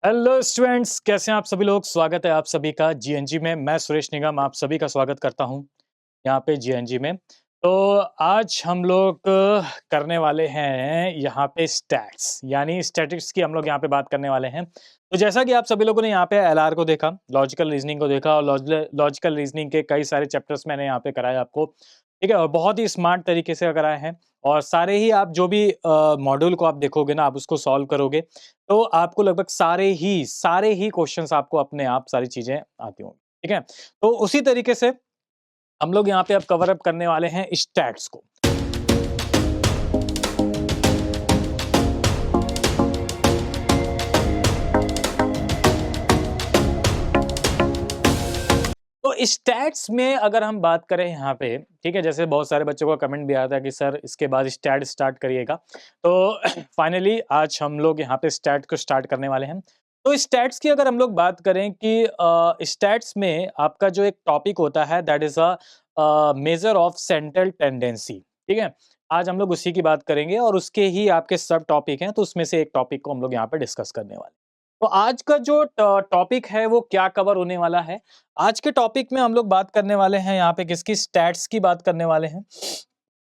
Hello students, कैसे हैं आप सभी लोग। स्वागत है आप सभी का जीएनजी में। मैं सुरेश निगम आप सभी का स्वागत करता हूं यहाँ पे जीएनजी में। तो आज हम लोग करने वाले हैं यहाँ पे स्टैट्स यानी स्टैटिस्टिक्स की हम लोग यहाँ पे बात करने वाले हैं। तो जैसा कि आप सभी लोगों ने यहाँ पे एलआर को देखा, लॉजिकल रीजनिंग को देखा और लॉजिकल रीजनिंग के कई सारे चैप्टर्स मैंने यहाँ पे कराए आपको, ठीक है, और बहुत ही स्मार्ट तरीके से कराए हैं। और सारे ही आप जो भी मॉड्यूल को आप देखोगे ना, आप उसको सॉल्व करोगे तो आपको लगभग सारे ही क्वेश्चंस आपको अपने आप सारी चीजें आती होंगी, ठीक है। तो उसी तरीके से हम लोग यहाँ पे अब कवर अप करने वाले हैं स्टैट्स को। तो स्टैट्स में अगर हम बात करें यहाँ पे, ठीक है, जैसे बहुत सारे बच्चों का कमेंट भी आता है कि सर इसके बाद स्टैट स्टार्ट करिएगा। तो फाइनली आज हम लोग यहाँ पे स्टैट को स्टार्ट करने वाले हैं। तो स्टैट्स की अगर हम लोग बात करें कि स्टैट्स में आपका जो एक टॉपिक होता है that is a measure of central tendency, ठीक है। आज हम लोग उसी की बात करेंगे और उसके ही आपके सब टॉपिक हैं, तो उसमें से एक टॉपिक को हम लोग यहाँ पे डिस्कस करने वाले हैं। तो आज का जो टॉपिक है वो क्या कवर होने वाला है। आज के टॉपिक में हम लोग बात करने वाले हैं यहाँ पे किसकी, स्टैट्स की बात करने वाले हैं।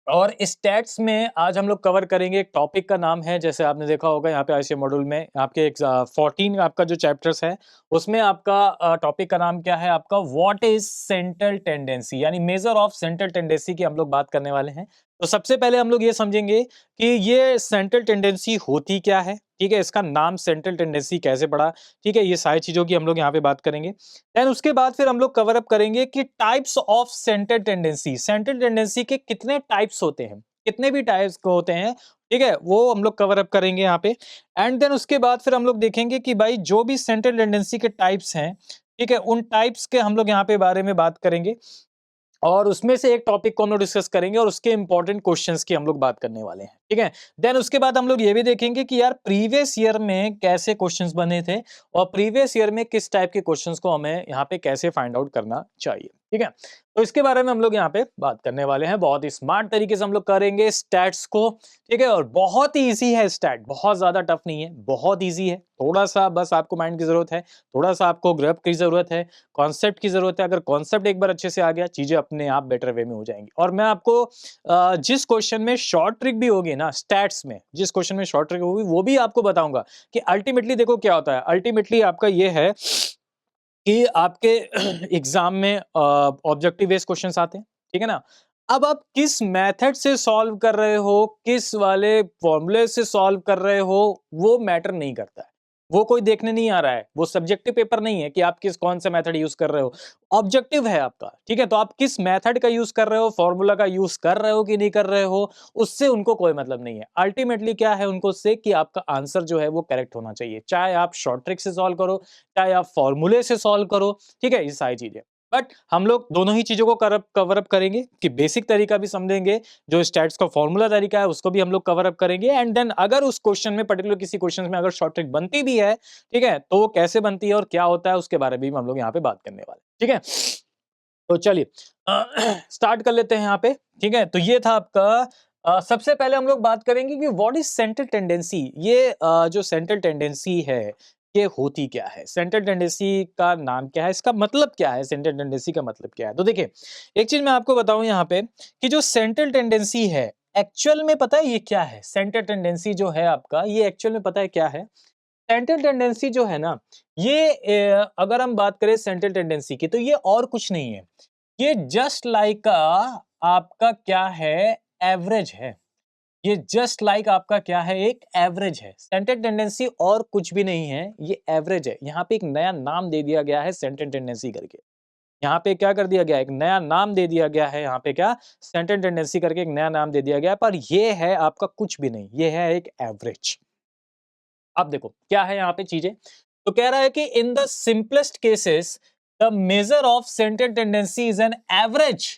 और स्टैट्स में आज हम लोग कवर करेंगे एक टॉपिक का नाम है, जैसे आपने देखा होगा यहाँ पे आईसीए मॉड्यूल में आपके 14 आपका जो चैप्टर्स है उसमें आपका टॉपिक का नाम क्या है, आपका व्हाट इज सेंट्रल टेंडेंसी यानी मेजर ऑफ सेंट्रल टेंडेंसी की हम लोग बात करने वाले हैं। तो सबसे पहले हम लोग ये समझेंगे कि ये सेंट्रल टेंडेंसी होती क्या है, ठीक है, इसका नाम सेंट्रल टेंडेंसी कैसे पड़ा, ठीक है, ये सारी चीजों की हम लोग यहाँ पे बात करेंगे। देन उसके बाद फिर हम लोग कवर अप करेंगे कि types of central tendency, central tendency के कितने टाइप्स होते हैं, कितने भी टाइप्स को होते हैं, ठीक है, वो हम लोग कवर अप करेंगे यहाँ पे। एंड देन उसके बाद फिर हम लोग देखेंगे कि भाई जो भी सेंट्रल टेंडेंसी के टाइप्स हैं, ठीक है, उन टाइप्स के हम लोग यहाँ पे बारे में बात करेंगे और उसमें से एक टॉपिक को हम लोग डिस्कस करेंगे और उसके इंपॉर्टेंट क्वेश्चंस की हम लोग बात करने वाले हैं, ठीक है। देन उसके बाद हम लोग ये भी देखेंगे कि यार प्रीवियस ईयर में कैसे क्वेश्चंस बने थे और प्रीवियस ईयर में किस टाइप के क्वेश्चंस को हमें यहाँ पे कैसे फाइंड आउट करना चाहिए, ठीक है। तो इसके बारे में हम लोग यहाँ पे बात करने वाले हैं। बहुत ही स्मार्ट तरीके से हम लोग करेंगे स्टैट्स को, ठीक है, और बहुत ही ईजी है स्टैट, बहुत ज्यादा टफ नहीं है, बहुत ईजी है। थोड़ा सा बस आपको माइंड की जरूरत है, थोड़ा सा आपको ग्रैब की जरूरत है, कॉन्सेप्ट की जरूरत है। अगर कॉन्सेप्ट एक बार अच्छे से आ गया, चीजें अपने आप बेटर वे में हो जाएंगी। और मैं आपको जिस क्वेश्चन में शॉर्ट ट्रिक भी होगी ना स्टैट्स में, जिस क्वेश्चन में शॉर्ट ट्रिक होगी वो भी आपको बताऊंगा कि अल्टीमेटली देखो क्या होता है। अल्टीमेटली आपका ये है कि आपके एग्जाम में ऑब्जेक्टिव बेस्ड क्वेश्चंस आते हैं, ठीक है ना। अब आप किस मेथड से सॉल्व कर रहे हो, किस वाले फॉर्मूले से सॉल्व कर रहे हो, वो मैटर नहीं करता है। वो कोई देखने नहीं आ रहा है, वो सब्जेक्टिव पेपर नहीं है कि आप किस कौन सा मेथड यूज कर रहे हो। ऑब्जेक्टिव है आपका, ठीक है। तो आप किस मेथड का यूज कर रहे हो, फॉर्मूला का यूज कर रहे हो कि नहीं कर रहे हो, उससे उनको कोई मतलब नहीं है। अल्टीमेटली क्या है उनको से कि आपका आंसर जो है वो करेक्ट होना चाहिए, चाहे आप शॉर्ट ट्रिक से सॉल्व करो, चाहे आप फॉर्मूले से सॉल्व करो, ठीक है, ये सारी चीजें। बट हम लोग दोनों ही चीजों को कवर अप करेंगे कि बेसिक तरीका भी समझेंगे, जो स्टैट्स का फॉर्मूला तरीका है उसको भी हम लोग कवर अप करेंगे। एंड देन अगर उस क्वेश्चन में पर्टिकुलर किसी क्वेश्चन में अगर शॉर्ट ट्रिक बनती भी है, ठीक है, तो वो कैसे बनती है और क्या होता है उसके बारे में भी हम लोग यहाँ पे बात करने वाले, ठीक है। तो चलिए स्टार्ट कर लेते हैं यहाँ पे, ठीक है। तो ये था आपका सबसे पहले हम लोग बात करेंगे कि व्हाट इज सेंट्रल टेंडेंसी। ये जो सेंट्रल टेंडेंसी है ये होती क्या है, सेंट्रल टेंडेंसी का नाम क्या है, इसका मतलब क्या है, सेंट्रल टेंडेंसी का मतलब क्या है। तो देखिए एक चीज मैं आपको बताऊं यहाँ पे कि जो सेंट्रल टेंडेंसी है एक्चुअल में पता है ये क्या है। सेंट्रल टेंडेंसी जो है आपका ये एक्चुअल में पता है क्या है। सेंट्रल टेंडेंसी जो है ना ये अगर हम बात करें सेंट्रल टेंडेंसी की तो ये और कुछ नहीं है, ये जस्ट लाइक आपका क्या है, एवरेज है। ये जस्ट लाइक आपका क्या है, एक एवरेज है। सेंट्रल टेंडेंसी और कुछ भी नहीं है, ये एवरेज है। यहाँ पे एक नया नाम दे दिया गया है सेंट्रल टेंडेंसी करके। यहाँ पे क्या कर दिया गया, एक नया नाम दे दिया गया है, यहाँ पे क्या सेंट्रल टेंडेंसी करके एक नया नाम दे दिया गया है। पर ये है आपका कुछ भी नहीं, ये है एक एवरेज। अब देखो क्या है यहाँ पे चीजें। तो कह रहा है कि in the simplest cases the measure of central tendency is an average.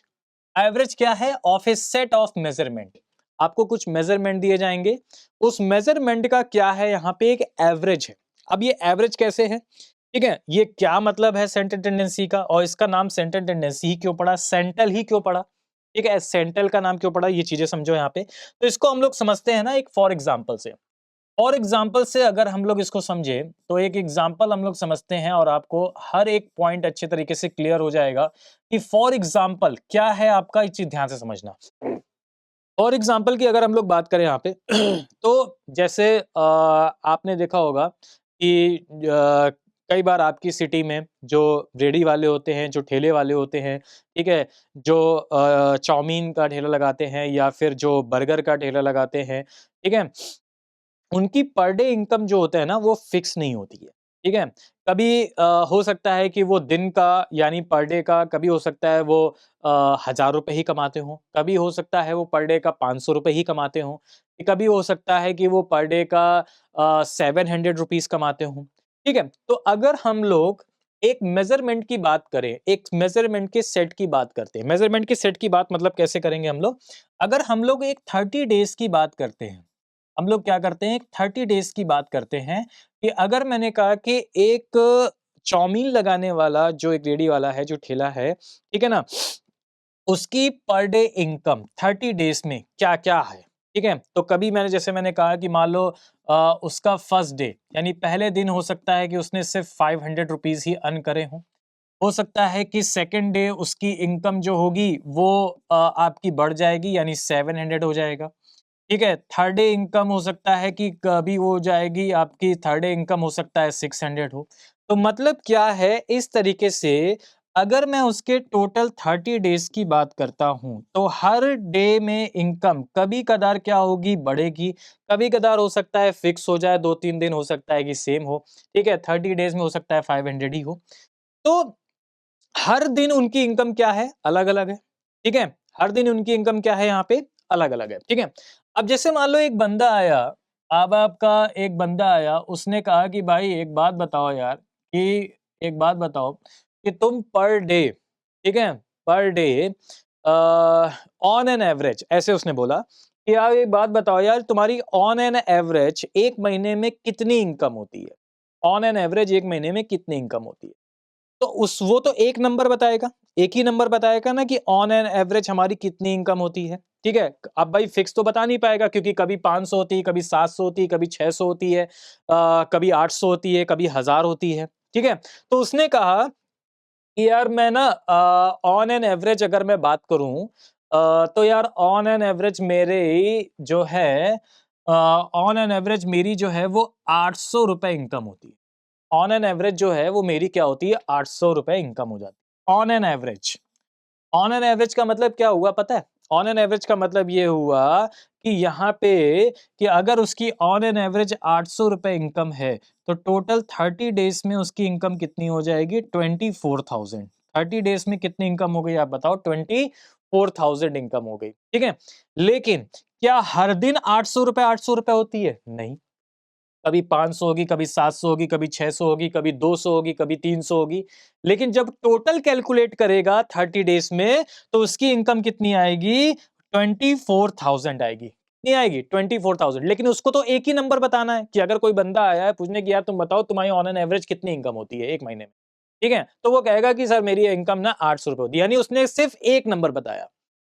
Average क्या है, of A set of measurement. आपको कुछ मेजरमेंट दिए जाएंगे, उस मेजरमेंट का क्या है यहाँ पे एक एवरेज है। अब ये एवरेज कैसे है, ठीक है, ये क्या मतलब है सेंट्रल टेंडेंसी का, और इसका नाम सेंट्रल टेंडेंसी ही क्यों पड़ा, सेंट्रल ही क्यों पड़ा, ठीक है, सेंट्रल का नाम क्यों पड़ा, ये चीजें समझो यहाँ पे। तो इसको हम लोग समझते हैं ना एक फॉर एग्जाम्पल से। फॉर एग्जाम्पल से अगर हम लोग इसको समझे तो एक एग्जाम्पल हम लोग समझते हैं और आपको हर एक पॉइंट अच्छे तरीके से क्लियर हो जाएगा कि फॉर एग्जाम्पल क्या है आपका, इस चीज ध्यान से समझना। फॉर एग्जाम्पल की अगर हम लोग बात करें यहाँ पे तो जैसे आपने देखा होगा कि कई बार आपकी सिटी में जो रेडी वाले होते हैं, जो ठेले वाले होते हैं, ठीक है, जो चाउमीन का ठेला लगाते हैं या फिर जो बर्गर का ठेला लगाते हैं, ठीक है, उनकी पर डे इनकम जो होता है ना वो फिक्स नहीं होती है, ठीक है। कभी हो सकता है कि वो दिन का यानी पर डे का, कभी हो सकता है वो 1000 रुपए ही कमाते हो, कभी हो सकता है वो पर डे का 500 रुपए ही कमाते हो, कभी हो सकता है कि वो पर डे का 700 रुपीज कमाते हो, ठीक है। तो अगर हम लोग एक मेजरमेंट की बात करें, एक मेजरमेंट के सेट की बात करते हैं, मेजरमेंट के सेट की बात मतलब कैसे करेंगे हम लोग, अगर हम लोग एक 30 डेज की बात करते हैं, हम लोग क्या करते हैं, 30 डेज की बात करते हैं कि अगर मैंने कहा कि एक चाउमीन लगाने वाला जो एक रेडी वाला है, जो ठेला है, ठीक है ना, उसकी पर डे इनकम 30 डेज में क्या क्या है, ठीक है। तो कभी मैंने जैसे मैंने कहा कि मान लो उसका फर्स्ट डे यानी पहले दिन हो सकता है कि उसने सिर्फ 500 रुपीज ही अर्न करे हों, हो सकता है कि सेकेंड डे उसकी इनकम जो होगी वो आपकी बढ़ जाएगी यानी 700 हो जाएगा, ठीक है। थर्ड डे इनकम हो सकता है कि कभी हो जाएगी आपकी, थर्ड डे इनकम हो सकता है 600 हो। तो मतलब क्या है, इस तरीके से अगर मैं उसके टोटल 30 डेज की बात करता हूं तो हर डे में इनकम कभी कदार क्या होगी, बढ़ेगी, कभी कदार हो सकता है फिक्स हो जाए, 2-3 दिन हो सकता है कि सेम हो, ठीक है। 30 डेज में हो सकता है 500 ही हो। तो हर दिन उनकी इनकम क्या है, अलग अलग है, ठीक है। हर दिन उनकी इनकम क्या है यहाँ पे, अलग अलग है, ठीक है। अब जैसे मान लो एक बंदा आया, अब आपका एक बंदा आया, उसने कहा कि भाई एक बात बताओ यार, कि एक बात बताओ कि तुम पर डे, ठीक है, per day on an average, ऐसे उसने बोला कि यार एक बात बताओ यार, तुम्हारी ऑन एन एवरेज एक महीने में कितनी इनकम होती है, ऑन एन एवरेज एक महीने में कितनी इनकम होती है। तो उस वो तो एक नंबर बताएगा, एक ही नंबर बताएगा ना कि ऑन एन एवरेज हमारी कितनी इनकम होती है, ठीक है। अब भाई फिक्स तो बता नहीं पाएगा क्योंकि कभी 500 होती है, कभी 700 होती है, कभी 600 होती है, कभी 800 होती है, कभी 1000 होती है, ठीक है। तो उसने कहा कि यार मैं ना ऑन एन एवरेज अगर मैं बात करूं तो यार ऑन एन एवरेज मेरे जो है, ऑन एन एवरेज मेरी जो है वो 800 रुपए इनकम होती है। ऑन एन एवरेज जो है वो मेरी क्या होती है, 800 रुपए इनकम हो जाती है on an average. On an average का मतलब क्या हुआ पता है, ऑन एन एवरेज का मतलब ये हुआ कि यहाँ पे कि अगर उसकी ऑन एन एवरेज 800 रुपए इनकम है तो टोटल 30 डेज में उसकी इनकम कितनी हो जाएगी, 24,000। 30 डेज में कितनी इनकम हो गई आप बताओ, 24,000 इनकम हो गई, ठीक है। लेकिन क्या हर दिन 800 रुपए होती है, नहीं, कभी 500 होगी, कभी 700 होगी, कभी 600 होगी, कभी 200 होगी, कभी 300 होगी। लेकिन जब टोटल कैलकुलेट करेगा 30 डेज में तो उसकी इनकम कितनी आएगी, 24,000 आएगी, कितनी आएगी, 24,000। लेकिन उसको तो एक ही नंबर बताना है कि अगर कोई बंदा आया है पूछने की यार तुम बताओ तुम्हारी ऑन एन एवरेज कितनी इनकम होती है एक महीने में, ठीक है, तो वो कहेगा कि सर मेरी इनकम ना 800 रुपए होती है, यानी उसने सिर्फ एक नंबर बताया,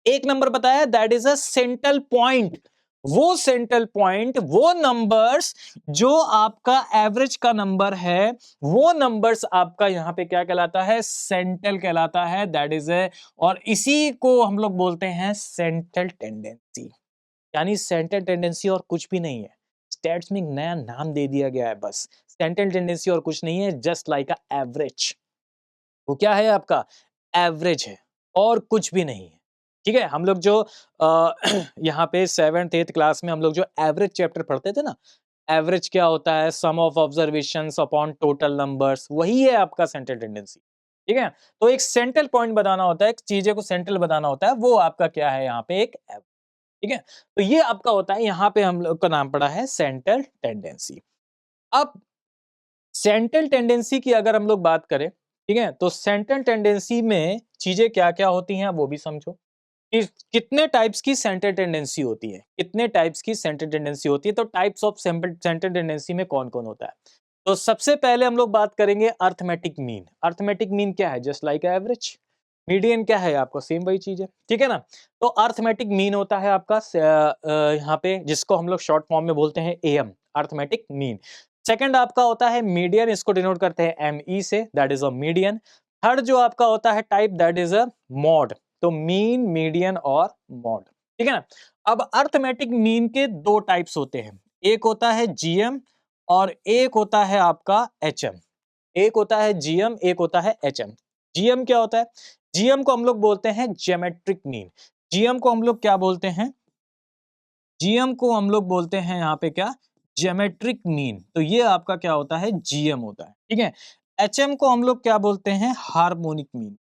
एक नंबर बताया, that is a central point. वो सेंट्रल पॉइंट, वो नंबर्स जो आपका एवरेज का नंबर है, वो नंबर्स आपका यहां पे क्या कहलाता है, सेंट्रल कहलाता है, दैट इज ए, और इसी को हम लोग बोलते हैं सेंट्रल टेंडेंसी। यानी सेंट्रल टेंडेंसी और कुछ भी नहीं है, स्टैट्स में एक नया नाम दे दिया गया है बस। सेंट्रल टेंडेंसी और कुछ नहीं है, जस्ट लाइक अ एवरेज। वो क्या है आपका, एवरेज है और कुछ भी नहीं है, ठीक है। हम लोग जो यहाँ पे 7th 8th क्लास में हम लोग जो एवरेज चैप्टर पढ़ते थे ना, एवरेज क्या होता है, sum of observations upon total numbers, वही है आपका सेंट्रल टेंडेंसी, ठीक है। तो एक सेंट्रल पॉइंट बताना होता है, चीजें को सेंट्रल बताना होता है, वो आपका क्या है यहाँ पे, एक एवरेज, ठीक है। तो ये आपका होता है, यहाँ पे हम लोग का नाम पड़ा है सेंट्रल टेंडेंसी। अब सेंट्रल टेंडेंसी की अगर हम लोग बात करें, ठीक है, तो सेंट्रल टेंडेंसी में चीजें क्या क्या होती हैं वो भी समझो कि कितने टाइप्स की सेंट्रल टेंडेंसी होती है, कितने टाइप्स की सेंट्रल टेंडेंसी होती है, तो टाइप्स ऑफ सेंट्रल टेंडेंसी में कौन कौन होता है। तो सबसे पहले हम लोग बात करेंगे अर्थमेटिक मीन। अर्थमेटिक मीन क्या है, जस्ट लाइक एवरेज। मीडियन क्या है आपको, सेम वही चीज है, ठीक है ना। तो अर्थमेटिक मीन होता है आपका यहाँ पे, जिसको हम लोग शॉर्ट फॉर्म में बोलते हैं एएम, अर्थमेटिक मीन। सेकंड आपका होता है मीडियन, इसको डिनोट करते हैं ME से, that is a median. Third जो आपका होता है type, that is a mod. तो मीन, मीडियन और मॉड, ठीक है ना। अब अर्थमेटिक मीन के दो टाइप्स होते हैं, एक होता है GM और एक होता है आपका HM। एक होता है GM, एक होता है HM। GM क्या होता है? GM को हम लोग बोलते हैं ज्योमेट्रिक मीन। GM को हम लोग क्या बोलते हैं? GM को हम लोग बोलते हैं यहाँ पे क्या? Geometric mean. तो ये आपका क्या होता है? GM होता है, ठीक है। HM को हम लोग क्या बोलते हैं? Harmonic mean.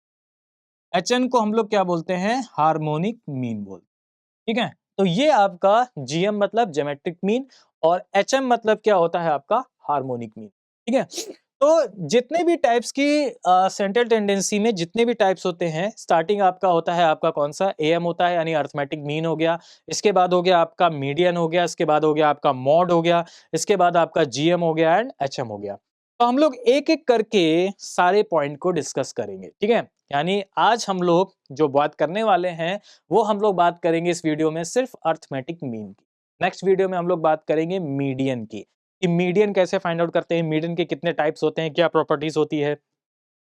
HN को हम लोग क्या बोलते हैं? हार्मोनिक मीन बोलते हैं, ठीक है। तो ये आपका GM मतलब ज्योमेट्रिक मीन और HM मतलब क्या होता है आपका? हार्मोनिक मीन, ठीक है। तो जितने भी टाइप्स की सेंट्रल टेंडेंसी में जितने भी टाइप्स होते हैं, स्टार्टिंग आपका होता है आपका कौन सा? AM होता है, यानी अर्थमेटिक मीन हो गया। इसके बाद हो गया आपका मीडियन हो गया, इसके बाद हो गया आपका मॉड हो गया, इसके बाद आपका GM हो गया एंड HM हो गया। तो हम लोग एक एक करके सारे पॉइंट को डिस्कस करेंगे, ठीक है। यानी आज हम लोग जो बात करने वाले हैं वो हम लोग बात करेंगे इस वीडियो में सिर्फ अर्थमेटिक मीन की। नेक्स्ट वीडियो में हम लोग बात करेंगे मीडियन की, कि मीडियन कैसे फाइंड आउट करते हैं, मीडियन के कितने टाइप्स होते हैं, क्या प्रॉपर्टीज होती है।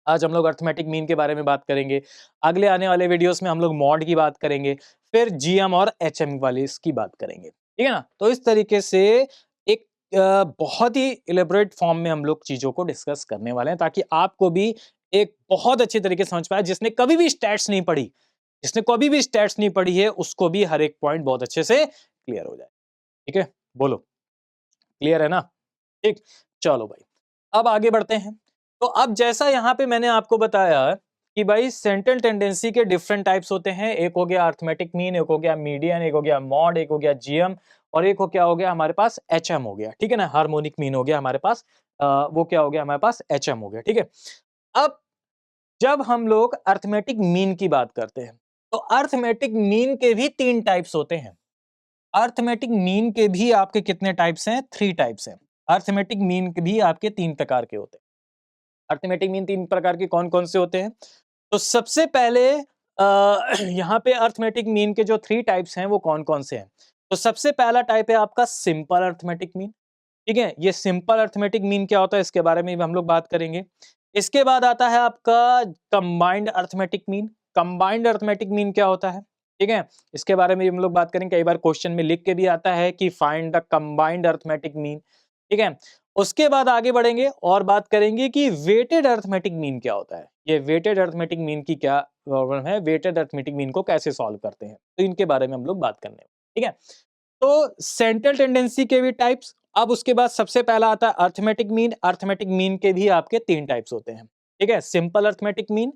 आज हम लोग अर्थमेटिक मीन के बारे में बात करेंगे। अगले आने वाले वीडियोस में हम लोग मॉड की बात करेंगे, फिर GM और HM वाली इसकी बात करेंगे, ठीक है ना। तो इस तरीके से एक बहुत ही इलेबोरेट फॉर्म में हम लोग चीजों को डिस्कस करने वाले हैं, ताकि आपको भी एक बहुत अच्छी तरीके से समझ पाए। जिसने कभी भी स्टैट्स नहीं पढ़ी, जिसने कभी भी स्टैट्स नहीं पढ़ी है, उसको भी हर एक पॉइंट बहुत अच्छे से क्लियर हो जाए, ठीक है। बोलो, क्लियर है ना? ठीक, चलो भाई, अब आगे बढ़ते हैं। तो अब जैसा यहाँ पे मैंने आपको बताया कि भाई सेंट्रल टेंडेंसी के डिफरेंट टाइप्स होते हैं, एक हो गया अर्थमेटिक मीन, एक हो गया मीडियन, एक हो गया मॉड, एक हो गया GM और एक हो क्या हो गया हमारे पास? HM हो गया, ठीक है ना। हार्मोनिक मीन हो गया हमारे पास, वो क्या हो गया हमारे पास? HM हो गया, ठीक है। अब जब हम लोग अर्थमेटिक मीन की बात करते हैं, तो अर्थमेटिक मीन के भी तीन टाइप्स होते हैं। अर्थमेटिक मीन के भी आपके कितने टाइप्स हैं? 3 टाइप्स हैं। अर्थमेटिक मीन के भी आपके 3 प्रकार के होते हैं। अर्थमेटिक मीन 3 प्रकार के कौन-कौन से होते हैं? तो सबसे पहले यहाँ पे अर्थमेटिक मीन के जो 3 टाइप्स हैं वो कौन-कौन से हैं? तो सबसे पहला टाइप है आपका सिंपल अर्थमेटिक मीन, ठीक है। ये सिंपल अर्थमेटिक मीन क्या होता है, इसके बारे में भी हम लोग बात करेंगे। इसके बाद आता है आपका combined arithmetic mean. Combined arithmetic mean क्या होता है, ठीक है। इसके बारे में भी हम लोग बात करेंगे। कई बार क्वेश्चन में लिख के भी आता है कि find the combined arithmetic mean, ठीक है। उसके बाद आगे बढ़ेंगे और बात करेंगे कि वेटेड अर्थमेटिक मीन क्या होता है। ये वेटेड अर्थमेटिक मीन की क्या प्रॉब्लम है, वेटेड अर्थमेटिक मीन को कैसे सॉल्व करते हैं, तो इनके बारे में हम लोग बात करने वाले, ठीक है। तो सेंट्रल टेंडेंसी के भी टाइप्स। अब उसके बाद सबसे पहला आता है अर्थमेटिक मीन। अर्थमेटिक मीन के भी आपके 3 टाइप्स होते हैं, ठीक है। Simple arithmetic mean,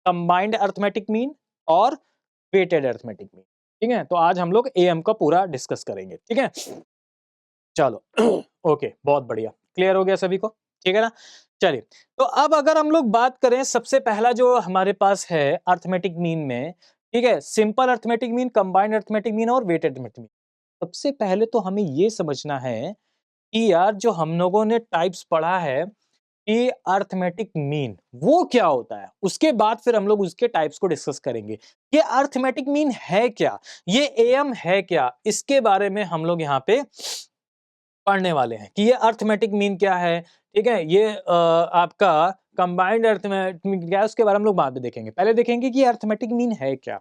combined arithmetic mean और वेटेड अर्थमेटिक मीन, ठीक है। तो आज हम लोग AM का पूरा डिस्कस करेंगे, ठीक है। चलो ओके, बहुत बढ़िया, क्लियर हो गया सभी को, ठीक है ना। चलिए, तो अब अगर हम लोग बात करें, सबसे पहला जो हमारे पास है अर्थमेटिक मीन में, ठीक है, simple arithmetic mean, combined arithmetic mean और वेटेड अर्थमेटिक मीन। सबसे पहले तो हमें ये समझना है कि यार जो हम लोगों ने टाइप्स पढ़ा है कि अर्थमेटिक मीन वो क्या होता है, उसके बाद फिर हम लोग उसके टाइप्स को डिस्कस करेंगे। ये अर्थमेटिक मीन है क्या, ये AM है क्या, इसके बारे में हम लोग यहाँ पे पढ़ने वाले हैं कि ये अर्थमेटिक मीन क्या है, ठीक है। ये आपका कंबाइंड अर्थमेटिक मीन क्या है, उसके बारे में हम लोग बाद में देखेंगे। पहले देखेंगे कि अर्थमेटिक मीन है क्या।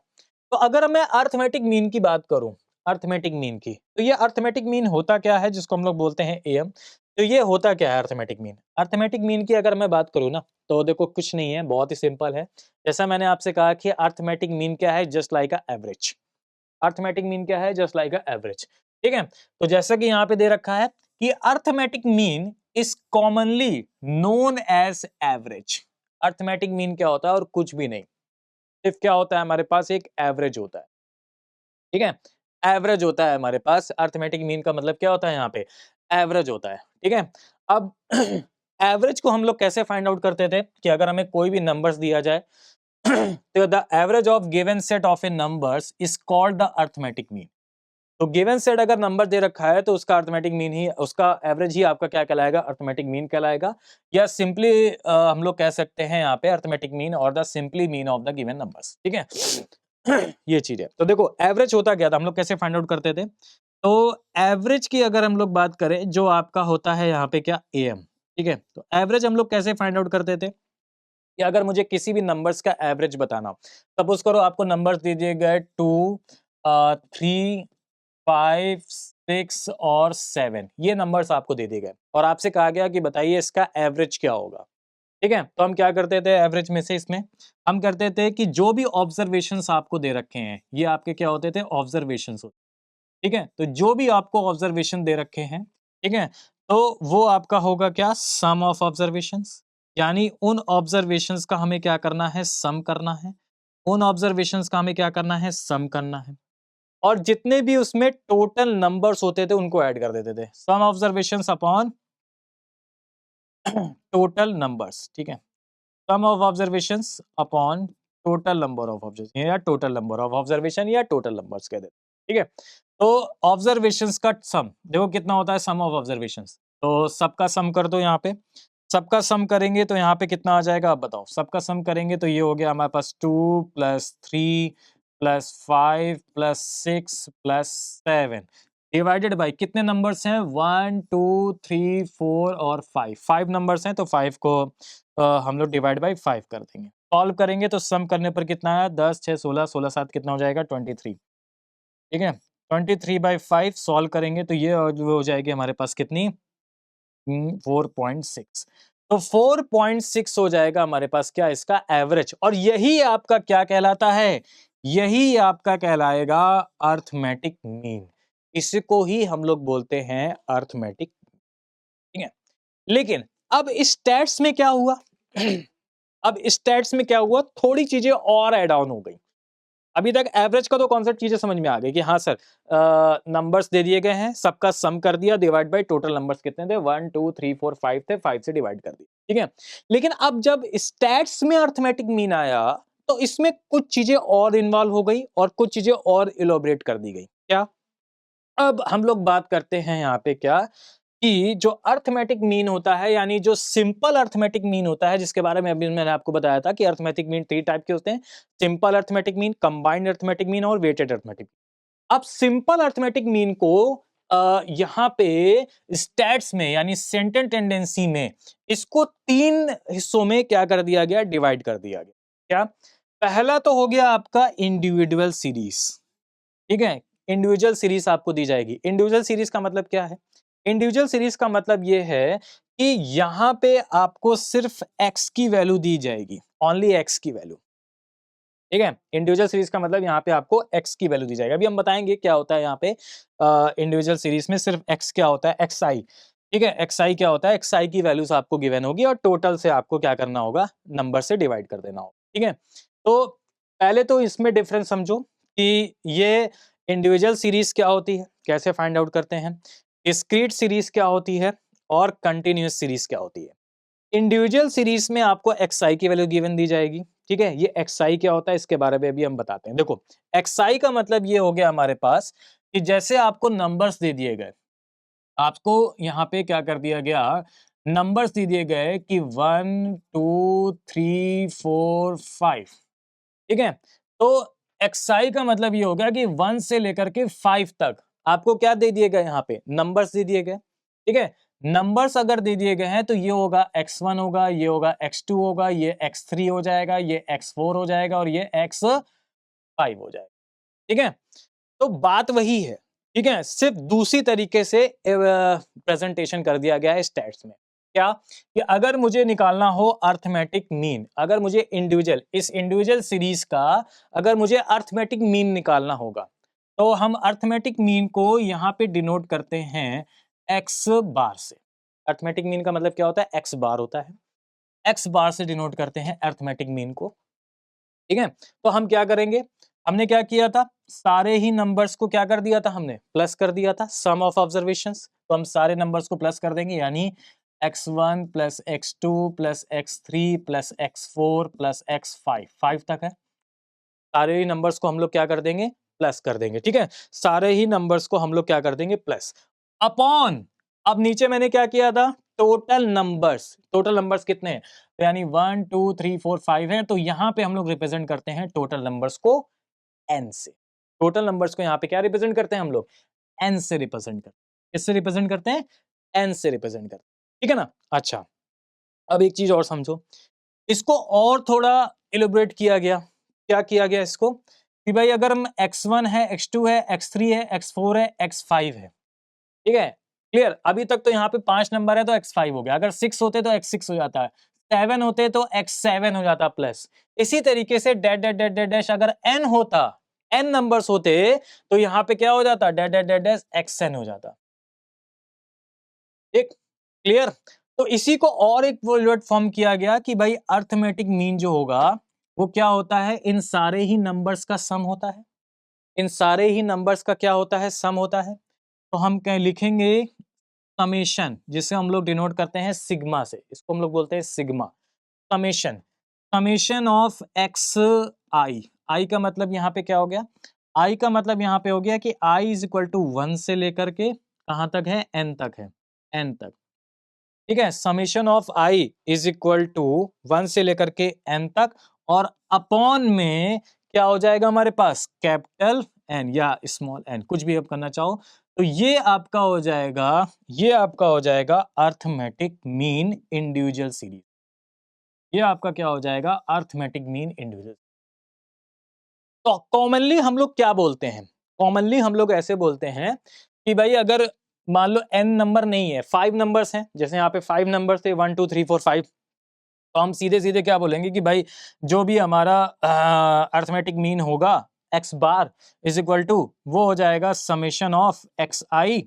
तो अगर मैं अर्थमेटिक मीन की बात करूं, अर्थमेटिक मीन की, तो ये अर्थमेटिक मीन होता क्या है, जिसको हम लोग बोलते हैं AM। तो ये होता क्या है अर्थमेटिक मीन? अर्थमेटिक मीन की अगर मैं बात करूं ना, तो देखो कुछ नहीं है, बहुत ही सिंपल है। जैसा मैंने आपसे कहा कि अर्थमेटिक मीन क्या है, जस्ट लाइक अ एवरेज। अर्थमेटिक मीन क्या है, जस्ट लाइक अ एवरेज, ठीक है। तो जैसा कि यहाँ पे दे रखा है कि arithmetic mean is commonly known as average. Arithmetic mean क्या होता है, और कुछ भी नहीं, सिर्फ क्या होता है हमारे पास, एक एवरेज होता है, ठीक है। एवरेज होता है हमारे पास। अर्थमेटिक मीन का मतलब क्या होता है, यहाँ पे एवरेज होता है, ठीक है। अब एवरेज को हम लोग कैसे फाइंड आउट करते थे कि अगर हमें कोई भी नंबर्स दिया जाए तो the average of given set of A numbers is called the arithmetic mean. तो गिवन सेट अगर नंबर दे रखा है तो उसका अर्थमेटिक मीन ही, उसका एवरेज ही आपका क्या कहलाएगा, अर्थमेटिक मीन कहलाएगा। या सिंपली हम लोग कह सकते हैं यहाँ पे अर्थमेटिक मीन और the simply mean of the given numbers, ठीक है। ये चीज है। तो देखो एवरेज होता क्या था, हम लोग कैसे फाइंड आउट करते थे तो एवरेज की अगर हम लोग बात करें, जो आपका होता है यहाँ पे क्या, एम, ठीक है। तो एवरेज हम लोग कैसे फाइंड आउट करते थे कि अगर मुझे किसी भी नंबर्स का एवरेज बताना हो, सपोज करो आपको नंबर्स दे दिए गए 2, 3, 5, 6 और 7, ये नंबर्स आपको दे दिए गए और आपसे कहा गया कि बताइए इसका एवरेज क्या होगा, ठीक है। तो हम क्या करते थे एवरेज में से, इसमें हम करते थे कि जो भी ऑब्जर्वेशंस आपको दे रखे हैं, ये आपके क्या होते थे, ऑब्जर्वेशंस होते, ठीक है। तो जो भी आपको ऑब्जर्वेशन दे रखे हैं, ठीक है, तो वो आपका होगा क्या, सम ऑफ ऑब्जर्वेशंस, यानी उन ऑब्जर्वेशंस का हमें क्या करना है, सम करना है। उन ऑब्जर्वेशंस का हमें क्या करना है, सम करना है। और जितने भी उसमें टोटल नंबर्स होते थे उनको ऐड कर देते थे, sum observations upon total numbers, ठीक है। Sum of observations upon total number of observation, या टोटल नंबर ऑफ ऑब्जर्वेशन, या टोटल नंबर्स कह देते, ठीक है। तो ऑब्जर्वेशंस का सम देखो कितना होता है, सम ऑफ ऑब्जर्वेशंस, तो सबका सम कर दो यहाँ पे, सबका सम करेंगे तो यहाँ पे कितना आ जाएगा, आप बताओ। सबका सम करेंगे तो ये हो गया हमारे पास 2 + 3 + 5 + 6 + 7 डिवाइडेड बाई कितने नंबर्स हैं, 1 2 3 4 और 5, 5 नंबर्स हैं तो 5 को हम लोग डिवाइड बाई 5 कर देंगे। सॉल्व करेंगे तो सम करने पर कितना आया, 10 6 16 16 7 कितना हो जाएगा, 23, ठीक है। 23/5 सॉल्व करेंगे तो ये हो जाएगी हमारे पास कितनी, 4.6। तो 4.6 हो जाएगा हमारे पास क्या, इसका एवरेज। और यही आपका क्या कहलाता है, यही आपका कहलाएगा अर्थमेटिक मीन। इसको ही हम लोग बोलते हैं अर्थमेटिक, ठीक है। लेकिन अब स्टैट्स में क्या हुआ अब स्टैट्स में क्या हुआ, थोड़ी चीजें और ऐड ऑन हो गई। अभी तक एवरेज का तो कॉन्सेप्ट चीजें समझ में आ गई कि हाँ सर, नंबर्स दे दिए गए हैं, सबका सम कर दिया, डिवाइड बाय टोटल नंबर्स कितने थे, 1 2 3 4 5 थे, 5 से डिवाइड कर दिया, ठीक है। लेकिन अब जब स्टैट्स में अर्थमेटिक मीन आया तो इसमें कुछ चीजें और इन्वॉल्व हो गई और कुछ चीजें और इलोबरेट कर दी गई। क्या, अब हम लोग बात करते हैं यहाँ पे क्या, कि जो अर्थमेटिक मीन होता है, यानी जो सिंपल अर्थमेटिक मीन होता है, जिसके बारे में अभी मैंने आपको बताया था कि अर्थमेटिक मीन 3 टाइप के होते हैं, simple arithmetic mean, combined arithmetic mean और वेटेड अर्थमेटिक। अब सिंपल अर्थमेटिक मीन को यहाँ पे स्टैट्स में यानी सेंट्रल टेंडेंसी में इसको 3 हिस्सों में क्या कर दिया गया, डिवाइड कर दिया गया। क्या, पहला तो हो गया आपका इंडिविजुअल सीरीज, ठीक है। इंडिविजुअल सीरीज आपको दी जाएगी। इंडिविजुअल सीरीज का मतलब क्या है, इंडिविजुअल सीरीज का मतलब ये है कि यहां पे आपको सिर्फ x की वैल्यू दी जाएगी, ओनली x की वैल्यू, ठीक है। इंडिविजुअल सीरीज का मतलब यहाँ पे आपको x की वैल्यू दी जाएगी। अभी हम बताएंगे क्या होता है यहाँ पे इंडिविजुअल सीरीज में, सिर्फ x क्या होता है, xi, ठीक है। xi क्या होता है, xi की वैल्यूज आपको गिवन होगी और टोटल से आपको क्या करना होगा, नंबर से डिवाइड कर देना होगा, ठीक है। तो पहले तो इसमें डिफरेंस समझो कि ये इंडिविजुअल सीरीज क्या होती है, कैसे फाइंड आउट करते हैं, डिस्क्रीट सीरीज क्या होती है और कंटिन्यूअस सीरीज क्या होती है। इंडिविजुअल सीरीज में आपको xi की वैल्यू गिवन दी जाएगी, ठीक है। ये xi क्या होता है इसके बारे में अभी हम बताते हैं। देखो, xi का मतलब ये हो गया हमारे पास कि जैसे आपको नंबर्स दे दिए गए, आपको यहाँ पे क्या कर दिया गया, नंबर्स दे दिए गए कि 1 2 3 4 5, ठीक है। तो xi का मतलब ये हो गया कि 1 से लेकर के 5 तक आपको क्या दे दिए गए, यहाँ पे नंबर्स दे दिए गए, ठीक है। नंबर्स अगर दे दिए गए हैं तो ये होगा x1 होगा, ये होगा x2 होगा, ये x3 हो जाएगा, ये x4 हो जाएगा और ये x5 हो जाएगा, ठीक है। तो बात वही है, ठीक है, सिर्फ दूसरी तरीके से प्रेजेंटेशन कर दिया गया है स्टैट्स में। क्या, कि अगर मुझे निकालना हो अर्थमेटिक मीन, अगर मुझे इंडिविजुअल, इस इंडिविजुअल सीरीज का अगर मुझे अर्थमेटिक मीन निकालना होगा, तो हम अर्थमेटिक मीन को यहाँ पे डिनोट करते हैं एक्स बार से। अर्थमेटिक मीन का मतलब क्या होता है, एक्स बार होता है, एक्स बार से डिनोट करते हैं अर्थमेटिक मीन को, ठीक है। तो हम क्या करेंगे, हमने क्या किया था, सारे ही नंबर्स को क्या कर दिया था, हमने प्लस कर दिया था, सम ऑफ ऑब्जर्वेशंस। तो हम सारे नंबर्स को प्लस कर देंगे, यानी x1 + x2 + x3 + x4 + x5, 5 तक है। सारे ही नंबर्स को हम लोग क्या कर देंगे, प्लस कर देंगे, ठीक है। सारे ही नंबर्स को हम लोग क्या कर देंगे, प्लस अपॉन, अब नीचे मैंने क्या किया था, टोटल नंबर्स, टोटल नंबर्स कितने हैं, तो यानी 1 2 3 4 5 है, तो यहां पे हम लोग रिप्रेजेंट करते हैं टोटल नंबर्स को n से। टोटल नंबर्स को यहां पे क्या रिप्रेजेंट करते हैं हम लोग, n से रिप्रेजेंट करते हैं। किससे रिप्रेजेंट करते हैं? n से रिप्रेजेंट करते हैं, ठीक है ना। अच्छा, अब एक चीज और समझो, इसको और थोड़ा इलेबोरेट किया गया। क्या किया गया इसको कि भाई अगर हम x1 है, x2 है, x3 है, x4 है, x5 है, ठीक है, क्लियर। अभी तक तो यहाँ पे 5 नंबर है तो x5 हो गया, अगर 6 होते तो x6 हो जाता है, 7 होते तो x7 हो जाता प्लस। इसी तरीके से dash dash dash dash dash अगर n होता, n नंबर्स होते तो यहाँ पे क्या हो जाता? Dash dash dash dash xn हो जाता, ठीक, क्लियर। तो इसी को और एक वर्ड फॉर्म किया गया कि भाई अर्थमेटिक मीन जो होगा वो क्या होता है? इन सारे ही नंबर्स का सम होता है, इन सारे ही नंबर्स का क्या होता है? सम होता है। तो हम क्या लिखेंगे? समेशन, जिसे हम लोग डिनोट करते हैं सिग्मा से, इसको हम लोग बोलते हैं sigma. Summation, summation of x i, i का मतलब यहाँ पे क्या हो गया? आई का मतलब यहाँ पे हो गया कि आई इज इक्वल टू 1 से लेकर के कहां तक है? एन तक है, एन तक, ठीक है। Summation of I is equal to 1 से लेकर के एन तक, और अपॉन में क्या हो जाएगा हमारे पास? कैपिटल एन या स्मॉल एन, कुछ भी आप करना चाहो। तो ये आपका हो जाएगा, ये आपका हो जाएगा अर्थमेटिक मीन इंडिविजुअल सीरीज। ये आपका क्या हो जाएगा? Arithmetic mean individual. तो कॉमनली हम लोग क्या बोलते हैं? कॉमनली हम लोग ऐसे बोलते हैं कि भाई अगर मान लो n नंबर नहीं है, 5 नंबर्स हैं, जैसे यहाँ पे 5 नंबर थे 1 2 3 4 5, तो हम सीधे सीधे क्या बोलेंगे कि भाई जो भी हमारा अर्थमेटिक मीन होगा x bar is equal to वो हो जाएगा summation of x I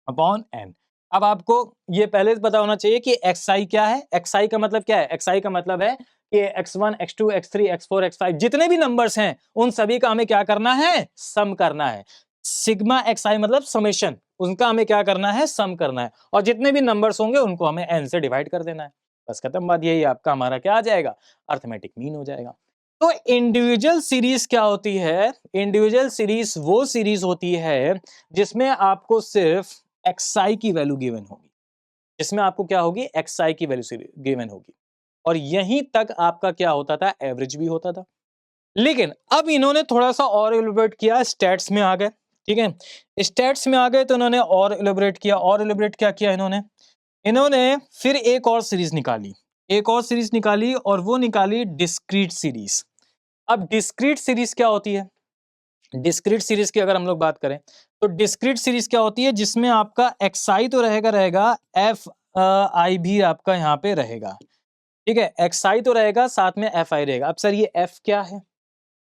upon N. अब आपको ये पहले से पता होना चाहिए कि एक्स आई क्या है। एक्स आई का मतलब क्या है? एक्स आई का मतलब है कि x1 x2 x3 x4 x5 जितने भी नंबर्स हैं उन सभी का हमें क्या करना है? सम करना है। सिग्मा एक्स आई मतलब समेशन, उनका हमें क्या करना है? सम करना है, और जितने भी नंबर्स होंगे उनको हमें n से डिवाइड कर देना है। बस खत्म बात, यही आपका हमारा क्या आ जाएगा? अर्थमेटिक मीन हो जाएगा। तो इंडिविजुअल सीरीज क्या होती है? इंडिविजुअल सीरीज वो सीरीज होती है जिसमें आपको सिर्फ xi की वैल्यू गिवन होगी, जिसमें आपको क्या होगी? xi की वैल्यू गिवन होगी, और यहीं तक आपका क्या होता था? एवरेज भी होता था। लेकिन अब इन्होंने थोड़ा सा और एलिब्रेट किया, स्टैट्स में आ गए, ठीक है। स्टैट्स में आ गए तो इन्होंने और एलिब्रेट किया, और एलिब्रेट क्या किया इन्होंने? इन्होंने फिर एक और सीरीज निकाली, एक और सीरीज निकाली, और वो निकाली डिस्क्रीट सीरीज। अब डिस्क्रीट सीरीज क्या होती है? डिस्क्रीट सीरीज की अगर हम लोग बात करें तो डिस्क्रीट सीरीज क्या होती है? जिसमें आपका xi तो रहेगा एफ आई भी आपका यहाँ पे रहेगा, ठीक है। xi तो रहेगा, साथ में fi रहेगा। अब सर ये f क्या है?